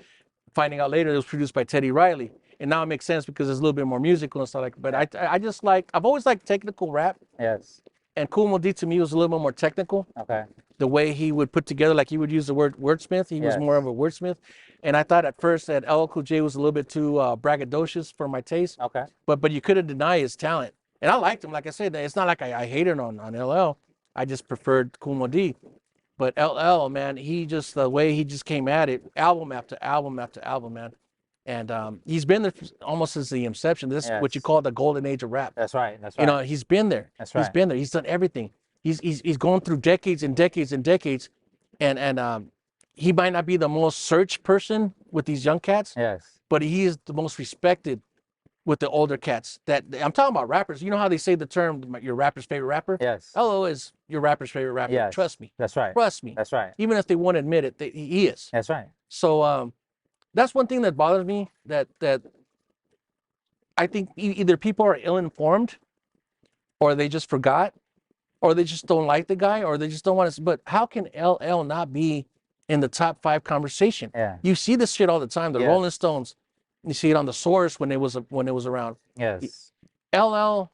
C: Finding out later it was produced by Teddy Riley, and now it makes sense because it's a little bit more musical and stuff like. But I just like, I've always liked technical rap,
B: Yes.
C: and Cool Mo D to me was a little bit more technical.
B: Okay.
C: The way he would put together, like he would use the word wordsmith. He was more of a wordsmith, and I thought at first that LL Cool J was a little bit too braggadocious for my taste.
B: Okay.
C: But you couldn't deny his talent, and I liked him. Like I said, it's not like I hated on LL. I just preferred Cool Mo D. But LL, man, he just, the way he just came at it, album after album after album, man. And he's been there almost since the inception. This is what you call the golden age of rap.
B: That's right. That's right.
C: You know, he's been there.
B: That's right.
C: He's been there. He's done everything. He's going through decades and decades and decades, and he might not be the most searched person with these young cats,
B: Yes.
C: but he is the most respected with the older cats. That I'm talking about rappers. You know how they say the term your rapper's favorite rapper?
B: Yes.
C: LL is your rapper's favorite rapper.
B: Yes.
C: Trust me.
B: That's right.
C: Trust me.
B: That's right.
C: Even if they won't admit it, he is.
B: That's right.
C: So that's one thing that bothers me. That I think either people are ill-informed, or they just forgot, or they just don't like the guy, or they just don't want to. But how can LL not be in the top 5 conversation?
B: Yeah.
C: You see this shit all the time. The
B: Yes.
C: Rolling Stones. You see it on the Source when it was around.
B: Yes.
C: LL,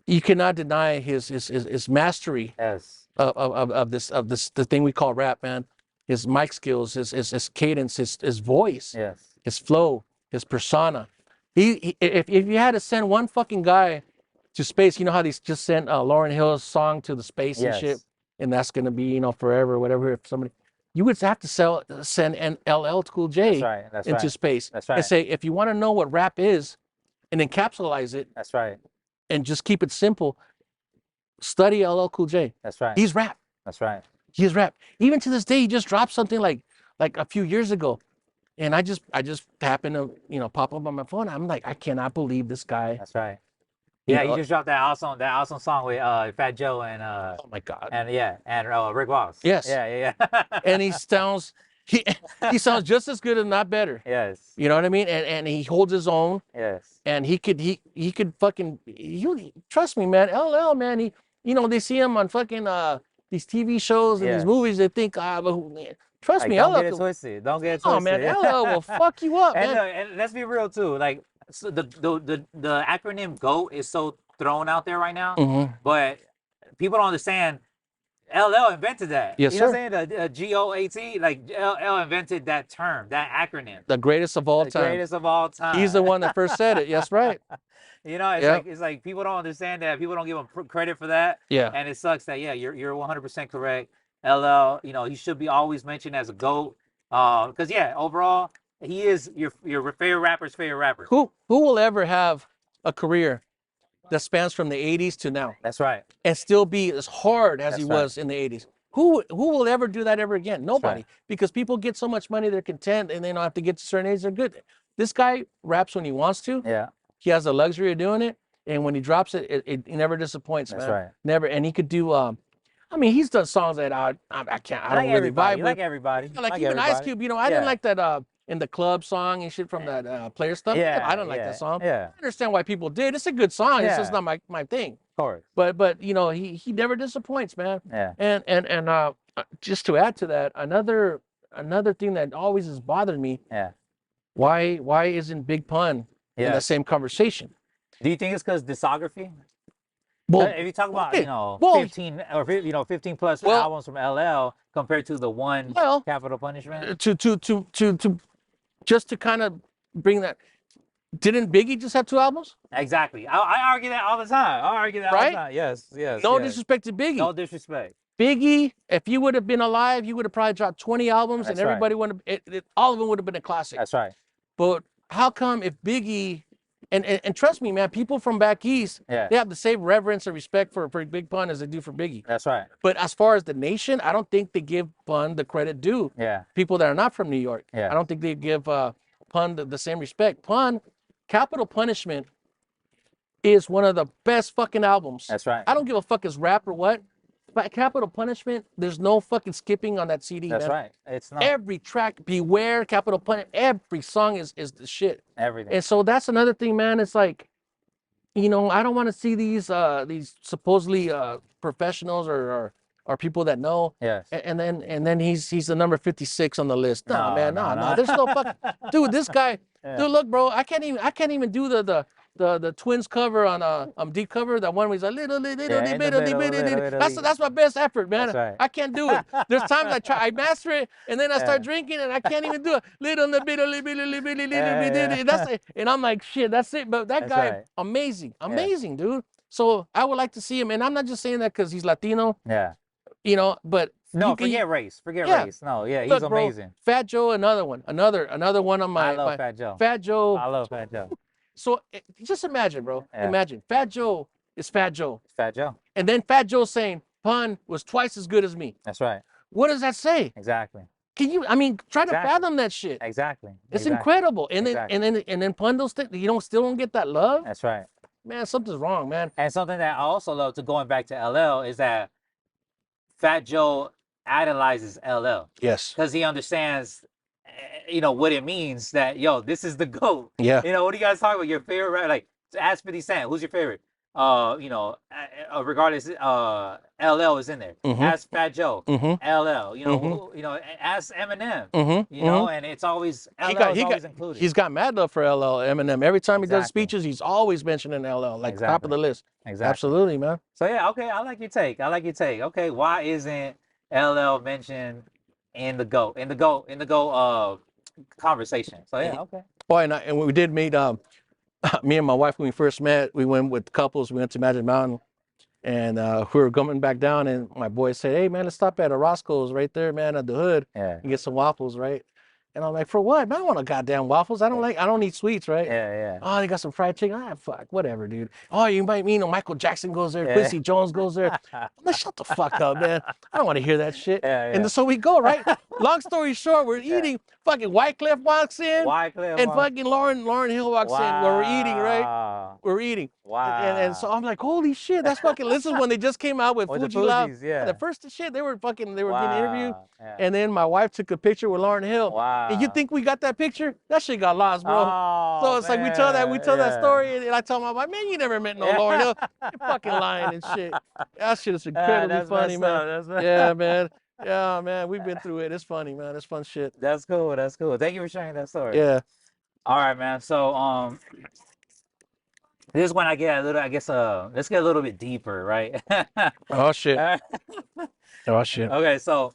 C: you cannot deny his mastery
B: Yes.
C: of this the thing we call rap, man. His mic skills, his cadence, his voice,
B: Yes.
C: his flow, his persona. If you had to send one fucking guy to space, you know how they just sent Lauryn Hill's song to the space and shit, and that's gonna be, you know, forever or whatever. If somebody, you would have to send an LL Cool J into space and say, if you want to know what rap is, and encapsulate it.
B: That's right.
C: And just keep it simple. Study LL Cool J.
B: That's right.
C: He's rap.
B: That's right.
C: He's rap. Even to this day, he just dropped something like a few years ago, and I just happened to, you know, pop up on my phone. I'm like, I cannot believe this guy.
B: That's right. Yeah, he just dropped that awesome song with Fat Joe and
C: oh my God.
B: And Rick Ross.
C: Yes.
B: Yeah.
C: And he sounds just as good, if not better.
B: Yes.
C: You know what I mean? And he holds his own.
B: Yes.
C: And he could fucking, trust me, man. LL, man, he, you know, they see him on fucking these TV shows and these movies. They think, trust me,
B: don't
C: LL.
B: Get it twisted. Don't get it
C: Oh
B: twisted.
C: man, LL will fuck you up, man.
B: And let's be real too. Like, so the acronym GOAT is so thrown out there right now, but people don't understand. LL invented that.
C: Yes,
B: you know what I'm saying? The GOAT, like LL invented that term, that acronym.
C: The greatest of all time.
B: The greatest of all time.
C: He's the one that first said it. Yes, right.
B: You know, it's like people don't understand that. People don't give him credit for that.
C: Yeah.
B: And it sucks that you're 100% correct. LL, you know, he should be always mentioned as a GOAT. Because overall, he is your favorite rapper's favorite rapper.
C: Who will ever have a career that spans from the 80s to now?
B: That's right.
C: And still be as hard as he was in the 80s. Who will ever do that ever again? Nobody. Right. Because people get so much money, they're content, and they don't have to get to certain age, they're good. This guy raps when he wants to.
B: Yeah.
C: He has the luxury of doing it, and when he drops it, it never disappoints, man.
B: That's right.
C: Never. And he could do. I mean, he's done songs that I don't really vibe with.
B: Like everybody.
C: Like even Ice Cube, you know, I didn't like that in the club song and shit from that Player Stuff.
B: Yeah,
C: I don't like that song.
B: Yeah.
C: I understand why people did. It's a good song. It's just not my thing.
B: Of course.
C: But you know, he never disappoints, man.
B: Yeah.
C: And just to add to that, another thing that always has bothered me.
B: Yeah.
C: Why isn't Big Pun in the same conversation?
B: Do you think it's because discography?
C: Well,
B: if you talk about 15 plus albums from LL compared to the one Capital Punishment,
C: to just to kind of bring that, didn't Biggie just have 2 albums?
B: Exactly. I argue that all the time. All the time. Yes.
C: No disrespect to Biggie.
B: No disrespect.
C: Biggie, if you would have been alive, you would have probably dropped 20 albums, and everybody would have, all of them would have been a classic.
B: That's right.
C: But how come if Biggie, and trust me, man, people from back east, they have the same reverence and respect for Big Pun as they do for Biggie.
B: That's right.
C: But as far as the nation, I don't think they give Pun the credit due.
B: Yeah.
C: People that are not from New York.
B: Yeah.
C: I don't think they give Pun the same respect. Pun, Capital Punishment is one of the best fucking albums.
B: That's right.
C: I don't give a fuck is rap or what. But Capital Punishment, there's no fucking skipping on that CD.
B: That's
C: man.
B: right. It's not.
C: Every track, Beware, Capital Punishment, every song is the shit.
B: Everything.
C: And so that's another thing, man. It's like, you know, I don't want to see these supposedly professionals or people that know.
B: Yes.
C: And then he's the number 56 on the list. No,
B: No,
C: man,
B: no,
C: no.
B: no.
C: There's no fuck, dude. This guy,
B: Yeah.
C: dude. Look, bro. I can't even do the twins cover on deep cover. That one where he's like little
B: Yeah, in the middle.
C: That's my best effort, man.
B: That's right.
C: I can't do it. There's times I master it, and then I start
B: Yeah.
C: drinking, and I can't even do it. Little
B: Yeah.
C: that's it. And I'm like, shit, that's it. But that
B: That's
C: guy,
B: right.
C: amazing, dude. So I would like to see him, and I'm not just saying that because he's Latino,
B: Yeah.
C: you know, but
B: No,
C: you can-
B: forget race. Forget
C: Yeah.
B: race. No, yeah, he's
C: look, bro,
B: amazing.
C: Fat Joe, another one on
B: I love
C: my
B: Fat Joe.
C: Fat Joe.
B: I love Fat Joe.
C: So just imagine, bro.
B: Yeah.
C: Imagine Fat Joe is Fat Joe,
B: It's Fat Joe.
C: and then Fat Joe saying Pun was twice as good as me.
B: That's right.
C: What does that say?
B: Exactly.
C: Can you? I mean, try to
B: Exactly.
C: fathom that shit.
B: Exactly.
C: It's
B: Exactly.
C: incredible. And then
B: Exactly.
C: and then Pun still don't get that love.
B: That's right.
C: Man, something's wrong, man.
B: And something that I also love to going back to LL is that Fat Joe idolizes LL
C: Yes.
B: because he understands, you know, what it means that, yo, this is the GOAT.
C: Yeah.
B: You know, what do you guys talk about? Your favorite rapper? Like, ask 50 Cent, who's your favorite? You know, regardless, LL is in there.
C: Mhm.
B: Ask Fat Joe,
C: Mhm.
B: LL. You know,
C: Mhm.
B: you know, ask Eminem.
C: Mhm.
B: You know, and it's always LL is always included.
C: He's got mad love for LL Eminem. Every time he does
B: Exactly.
C: speeches, he's always mentioning LL, like top
B: Exactly.
C: of the list.
B: Exactly.
C: Absolutely, man.
B: So yeah, okay, I like your take. I like your take. Okay, why isn't LL mentioned in the GOAT conversation? So yeah, okay.
C: Boy, and we did meet me and my wife when we first met. We went with couples. We went to Magic Mountain, and we were coming back down. And my boy said, "Hey, man, let's stop at a Roscoe's right there, man, at the hood,
B: Yeah.
C: and get some waffles, right?" And I'm like, "For what? Man, I don't want no goddamn waffles. I don't eat sweets, right?"
B: Yeah.
C: Oh, they got some fried chicken. Ah, fuck, whatever, dude. Oh, you might mean Michael Jackson goes there,
B: Yeah.
C: Quincy Jones goes there. I'm like, shut the fuck up, man. I don't want to hear that shit.
B: Yeah.
C: And so we go, right? Long story short, we're eating. Fucking Wyclef walks in,
B: Wyclef
C: and fucking Lauren Hill walks in where we're eating, right?
B: Wow.
C: We're eating.
B: Wow.
C: And so I'm like, holy shit, that's fucking. This is when they just came out with
B: Or the
C: Fuji Lab.
B: Fugees, yeah.
C: The first shit, they were getting interviewed.
B: Yeah.
C: And then my wife took a picture with Lauren Hill.
B: Wow.
C: And you think we got that picture? That shit got lost, bro.
B: Oh,
C: So it's like we tell that
B: yeah.
C: story, and I tell my wife, man, you never met no Lauren Hill. You're fucking lying and shit. That shit is incredibly
B: that's
C: funny,
B: messed
C: man.
B: up,
C: Yeah, man. Yeah, man. We've been through it. It's funny, man. It's fun shit.
B: That's cool. That's cool. Thank you for sharing that story.
C: Yeah.
B: All right, man. So this is when I get a little, I guess let's get a little bit deeper, right?
C: Oh shit. Oh shit.
B: Okay, so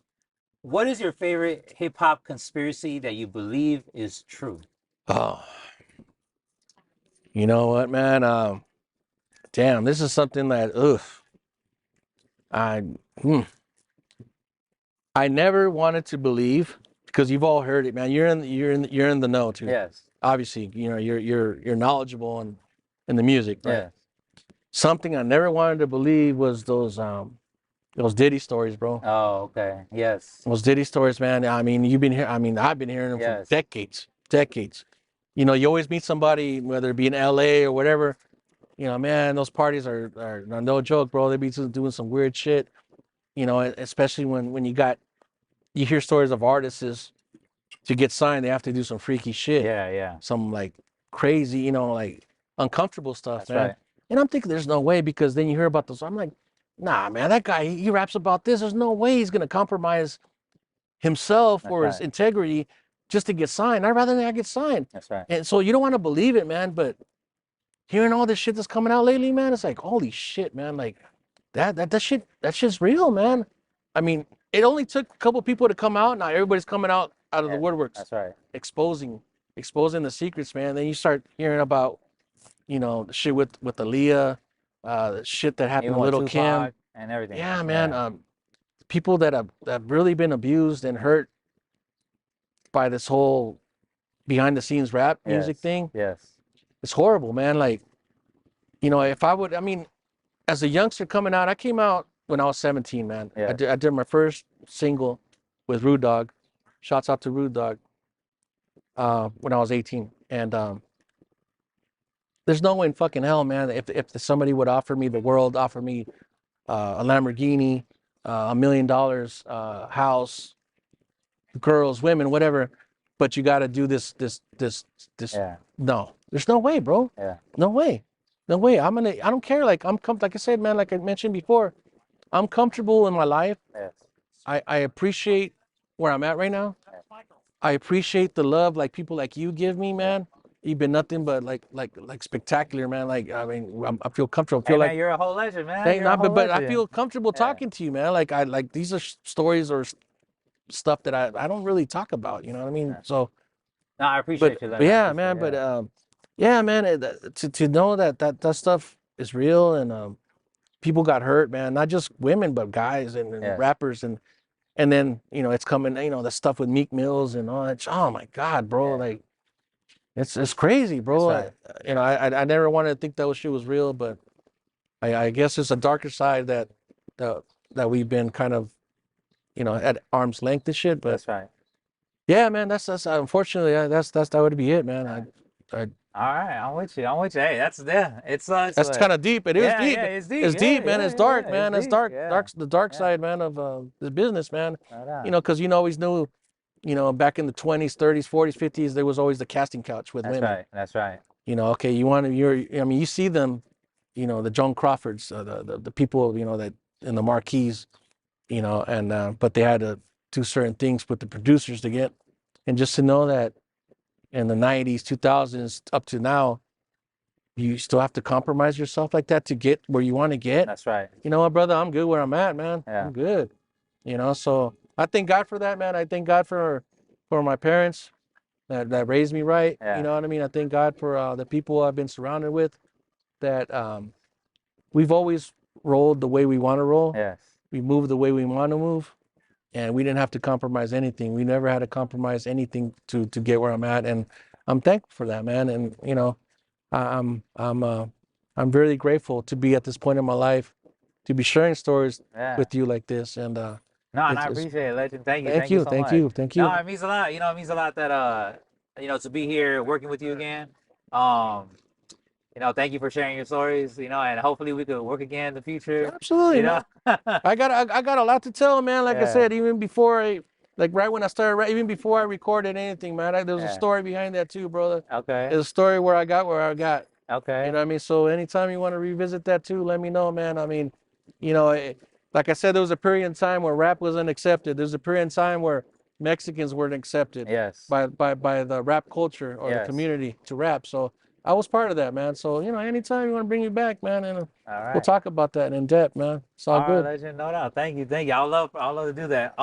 B: what is your favorite hip hop conspiracy that you believe is true?
C: Oh. You know what, man? Damn, this is something that I never wanted to believe, because you've all heard it, man. You're in the know too.
B: Yes.
C: Obviously, you know, you're knowledgeable in the music, right?
B: Yes.
C: Something I never wanted to believe was those Diddy stories, bro.
B: Oh, okay. Yes.
C: Those Diddy stories, man. I mean, I've been hearing them
B: Yes.
C: for decades. You know, you always meet somebody, whether it be in LA or whatever, you know, man, those parties are no joke, bro. They be doing some weird shit, you know, especially when you hear stories of artists to get signed, they have to do some freaky shit.
B: Yeah.
C: Some like crazy, you know, like uncomfortable stuff,
B: That's
C: man.
B: right.
C: And I'm thinking there's no way, because then you hear about those. I'm like, nah, man, that guy, he raps about this. There's no way he's going to compromise himself or his integrity just to get signed. I'd rather not get signed.
B: That's right.
C: And so you don't want to believe it, man. But hearing all this shit that's coming out lately, man, it's like, holy shit, man. Like that shit's real, man. I mean, it only took a couple people to come out. Now everybody's coming out of the woodworks.
B: That's right.
C: Exposing the secrets, man. Then you start hearing about, you know, the shit with Aaliyah, the shit that happened to Little Kim
B: and everything.
C: Yeah, man. People that have really been abused and hurt by this whole behind the scenes rap music thing.
B: Yes.
C: It's horrible, man. Like, you know, I mean, as a youngster coming out, I came out when I was 17, man.
B: Yeah.
C: I did my first single with Rude Dog. Shouts out to Rude Dog. When I was 18. And there's no way in fucking hell, man, if somebody would offer me the world, offer me a Lamborghini, $1 million, house, girls, women, whatever, but you got to do this.
B: Yeah.
C: No, there's no way, bro.
B: Yeah.
C: No way. no way. I don't care. Like like I said, man, like I mentioned before, I'm comfortable in my life.
B: Yes.
C: I appreciate where I'm at right now. I appreciate the love like people like you give me, man. You've been nothing but like spectacular, man. Like I mean, I feel comfortable. I
B: Hey
C: feel
B: man,
C: like
B: you're a whole legend, man.
C: thank
B: You're a
C: not,
B: whole
C: but I
B: legend.
C: feel comfortable talking to you, man. Like I like these are stories or stuff that I don't really talk about. You know what I mean? So,
B: No, I appreciate you.
C: but yeah, man. But yeah, man. To know that stuff is real and people got hurt, man. Not just women, but guys and rappers and then it's coming. The stuff with Meek Mills and all that. Oh my God, bro! Like it's crazy, bro.
B: That's right.
C: I never wanted to think that shit was real, but I guess it's a darker side that we've been kind of at arm's length and shit. But
B: That's right.
C: yeah, man, that's unfortunately that would be it, man.
B: All right, I'm with you. I'm with you. Hey, that's it's
C: That's kind of deep. It is deep.
B: Yeah, it's deep.
C: It's deep, man.
B: Yeah,
C: It's dark,
B: yeah,
C: man. It's
B: deep.
C: dark.
B: Yeah.
C: The dark side, man, of the business, man.
B: No doubt.
C: Because always knew, back in the 20s, 30s, 40s, 50s, there was always the casting couch with women.
B: That's right. That's right.
C: Okay, you see them, the Joan Crawfords, the people, that in the marquees, and but they had to do certain things with the producers to get, and just to know that in the 90s, 2000s, up to now, you still have to compromise yourself like that to get where you want to get.
B: That's right.
C: You know what, brother? I'm good where I'm at, man.
B: Yeah.
C: I'm good. So I thank God for that, man. I thank God for my parents that raised me right.
B: Yeah.
C: You know what I mean? I thank God for the people I've been surrounded with that we've always rolled the way we want to roll.
B: Yes.
C: We move the way we want to move. And we didn't have to compromise anything. We never had to compromise anything to get where I'm at. And I'm thankful for that, man. And, I'm very grateful to be at this point in my life, to be sharing stories with you like this. And
B: no, and I appreciate it, Legend. Thank you.
C: Thank you.
B: So
C: Thank
B: much.
C: you. Thank you.
B: No, it means a lot. It means a lot that to be here working with you again. Thank you for sharing your stories. And hopefully we could work again in the future.
C: Absolutely, man. I got a lot to tell, man. Like I said, even before right when I started, even before I recorded anything, man, there was a story behind that too, brother.
B: Okay.
C: There's a story where I got where I got.
B: Okay.
C: You know what I mean? So anytime you want to revisit that too, let me know, man. I mean, like I said, there was a period in time where rap wasn't accepted. There's a period in time where Mexicans weren't accepted by the rap culture or the community to rap. So I was part of that, man. So, anytime you want to bring me back, man, and we'll talk about that in depth, man. It's all good.
B: Right, Legend, no doubt. Thank you. I'll love to do that.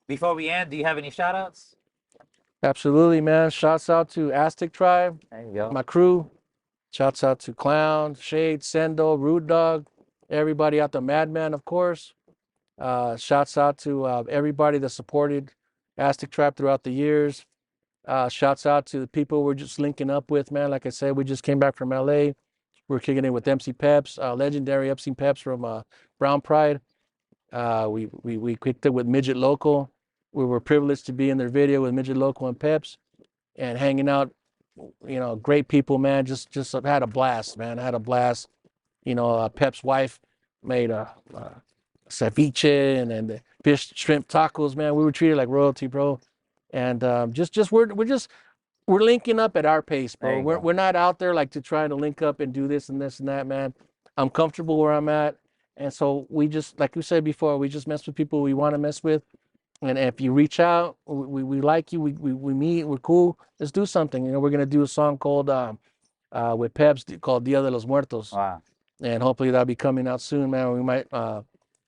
B: Before we end, do you have any shout outs?
C: Absolutely, man. Shouts out to Aztec Tribe,
B: there you go.
C: My crew. Shouts out to Clown, Shade, Sendo, Rude Dog, everybody out the Madman, of course. Shouts out to everybody that supported Aztec Tribe throughout the years. Shouts out to the people we're just linking up with, man. Like I said, we just came back from LA. We're kicking it with MC Peps, legendary MC Peps from Brown Pride. We kicked it with Midget Local. We were privileged to be in their video with Midget Local and Peps and hanging out. Great people, man. Just had a blast, man. Had a blast. Pep's wife made a ceviche and fish shrimp tacos, man. We were treated like royalty, bro. And we're linking up at our pace, bro. We're not out there like to try to link up and do this and this and that, man. I'm comfortable where I'm at. And so we just, like we said before, we just mess with people we want to mess with. And if you reach out, we like you, we meet, we're cool. Let's do something. We're gonna do a song called with Peps called Dia de los Muertos.
B: Wow.
C: And hopefully that'll be coming out soon, man. We might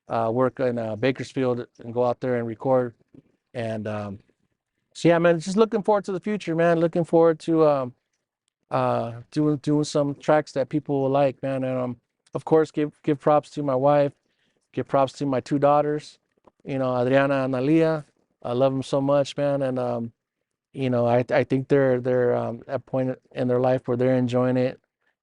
C: work in Bakersfield and go out there and record. And so yeah, man, just looking forward to the future, man. Looking forward to doing some tracks that people will like, man. And of course give props to my wife, give props to my two daughters. Adriana and Analia. I love them so much, man. And, I think they're at a point in their life where they're enjoying it.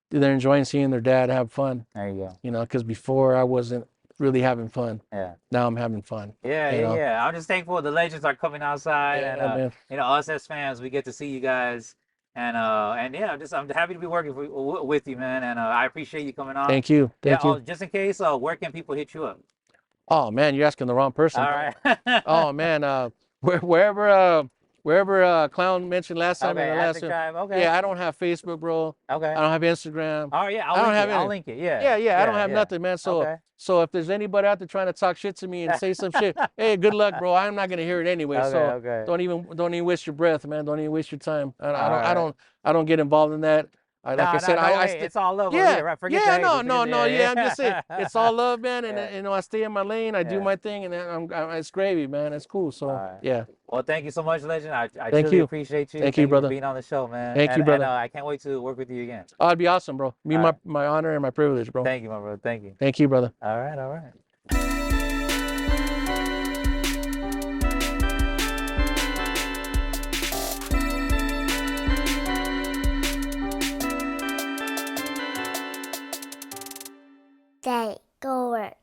C: They're enjoying seeing their dad have fun.
B: There you go.
C: Because before I wasn't really having fun.
B: Yeah.
C: Now I'm having fun.
B: Yeah. I'm just thankful the legends are coming outside. And, us as fans, we get to see you guys. And yeah, I'm happy to be working with you, man. And I appreciate you coming on.
C: Thank you. Thank you.
B: Just in case, where can people hit you up?
C: Oh man, you're asking the wrong person.
B: All right.
C: Oh man, wherever Wherever Clown mentioned last time
B: Okay,
C: in the last
B: Aztec Tribe. Okay.
C: Yeah, I don't have Facebook, bro.
B: Okay.
C: I don't have Instagram.
B: Oh yeah,
C: I don't have
B: I'll
C: any.
B: link it. Yeah.
C: Yeah, I don't have nothing, man. So
B: Okay.
C: so if there's anybody out there trying to talk shit to me and say some shit, hey, good luck, bro. I'm not gonna hear it anyway.
B: Okay,
C: So
B: okay.
C: don't even waste your breath, man. Don't even waste your time. I
B: Alright.
C: don't get involved in that. Like I said,
B: Hey, it's all love over
C: yeah,
B: here, right? Forget
C: yeah,
B: the haters, forget the-
C: yeah. I'm just saying, it's all love, man. And
B: Yeah.
C: you know, I stay in my lane. I do
B: Yeah.
C: my thing, and it's gravy, man. It's cool. So
B: Alright.
C: yeah,
B: Well, thank you so much, Legend. I
C: Thank
B: truly
C: you.
B: appreciate you.
C: Thank you,
B: For
C: brother.
B: being on the show, man.
C: Thank you,
B: And
C: brother.
B: I can't wait to work with you again.
C: Oh, it'd be awesome, bro.
B: All right.
C: My honor and my privilege, bro.
B: Thank you, my brother. Thank you.
C: Thank you, brother.
B: All right, all right.
D: Day, go work.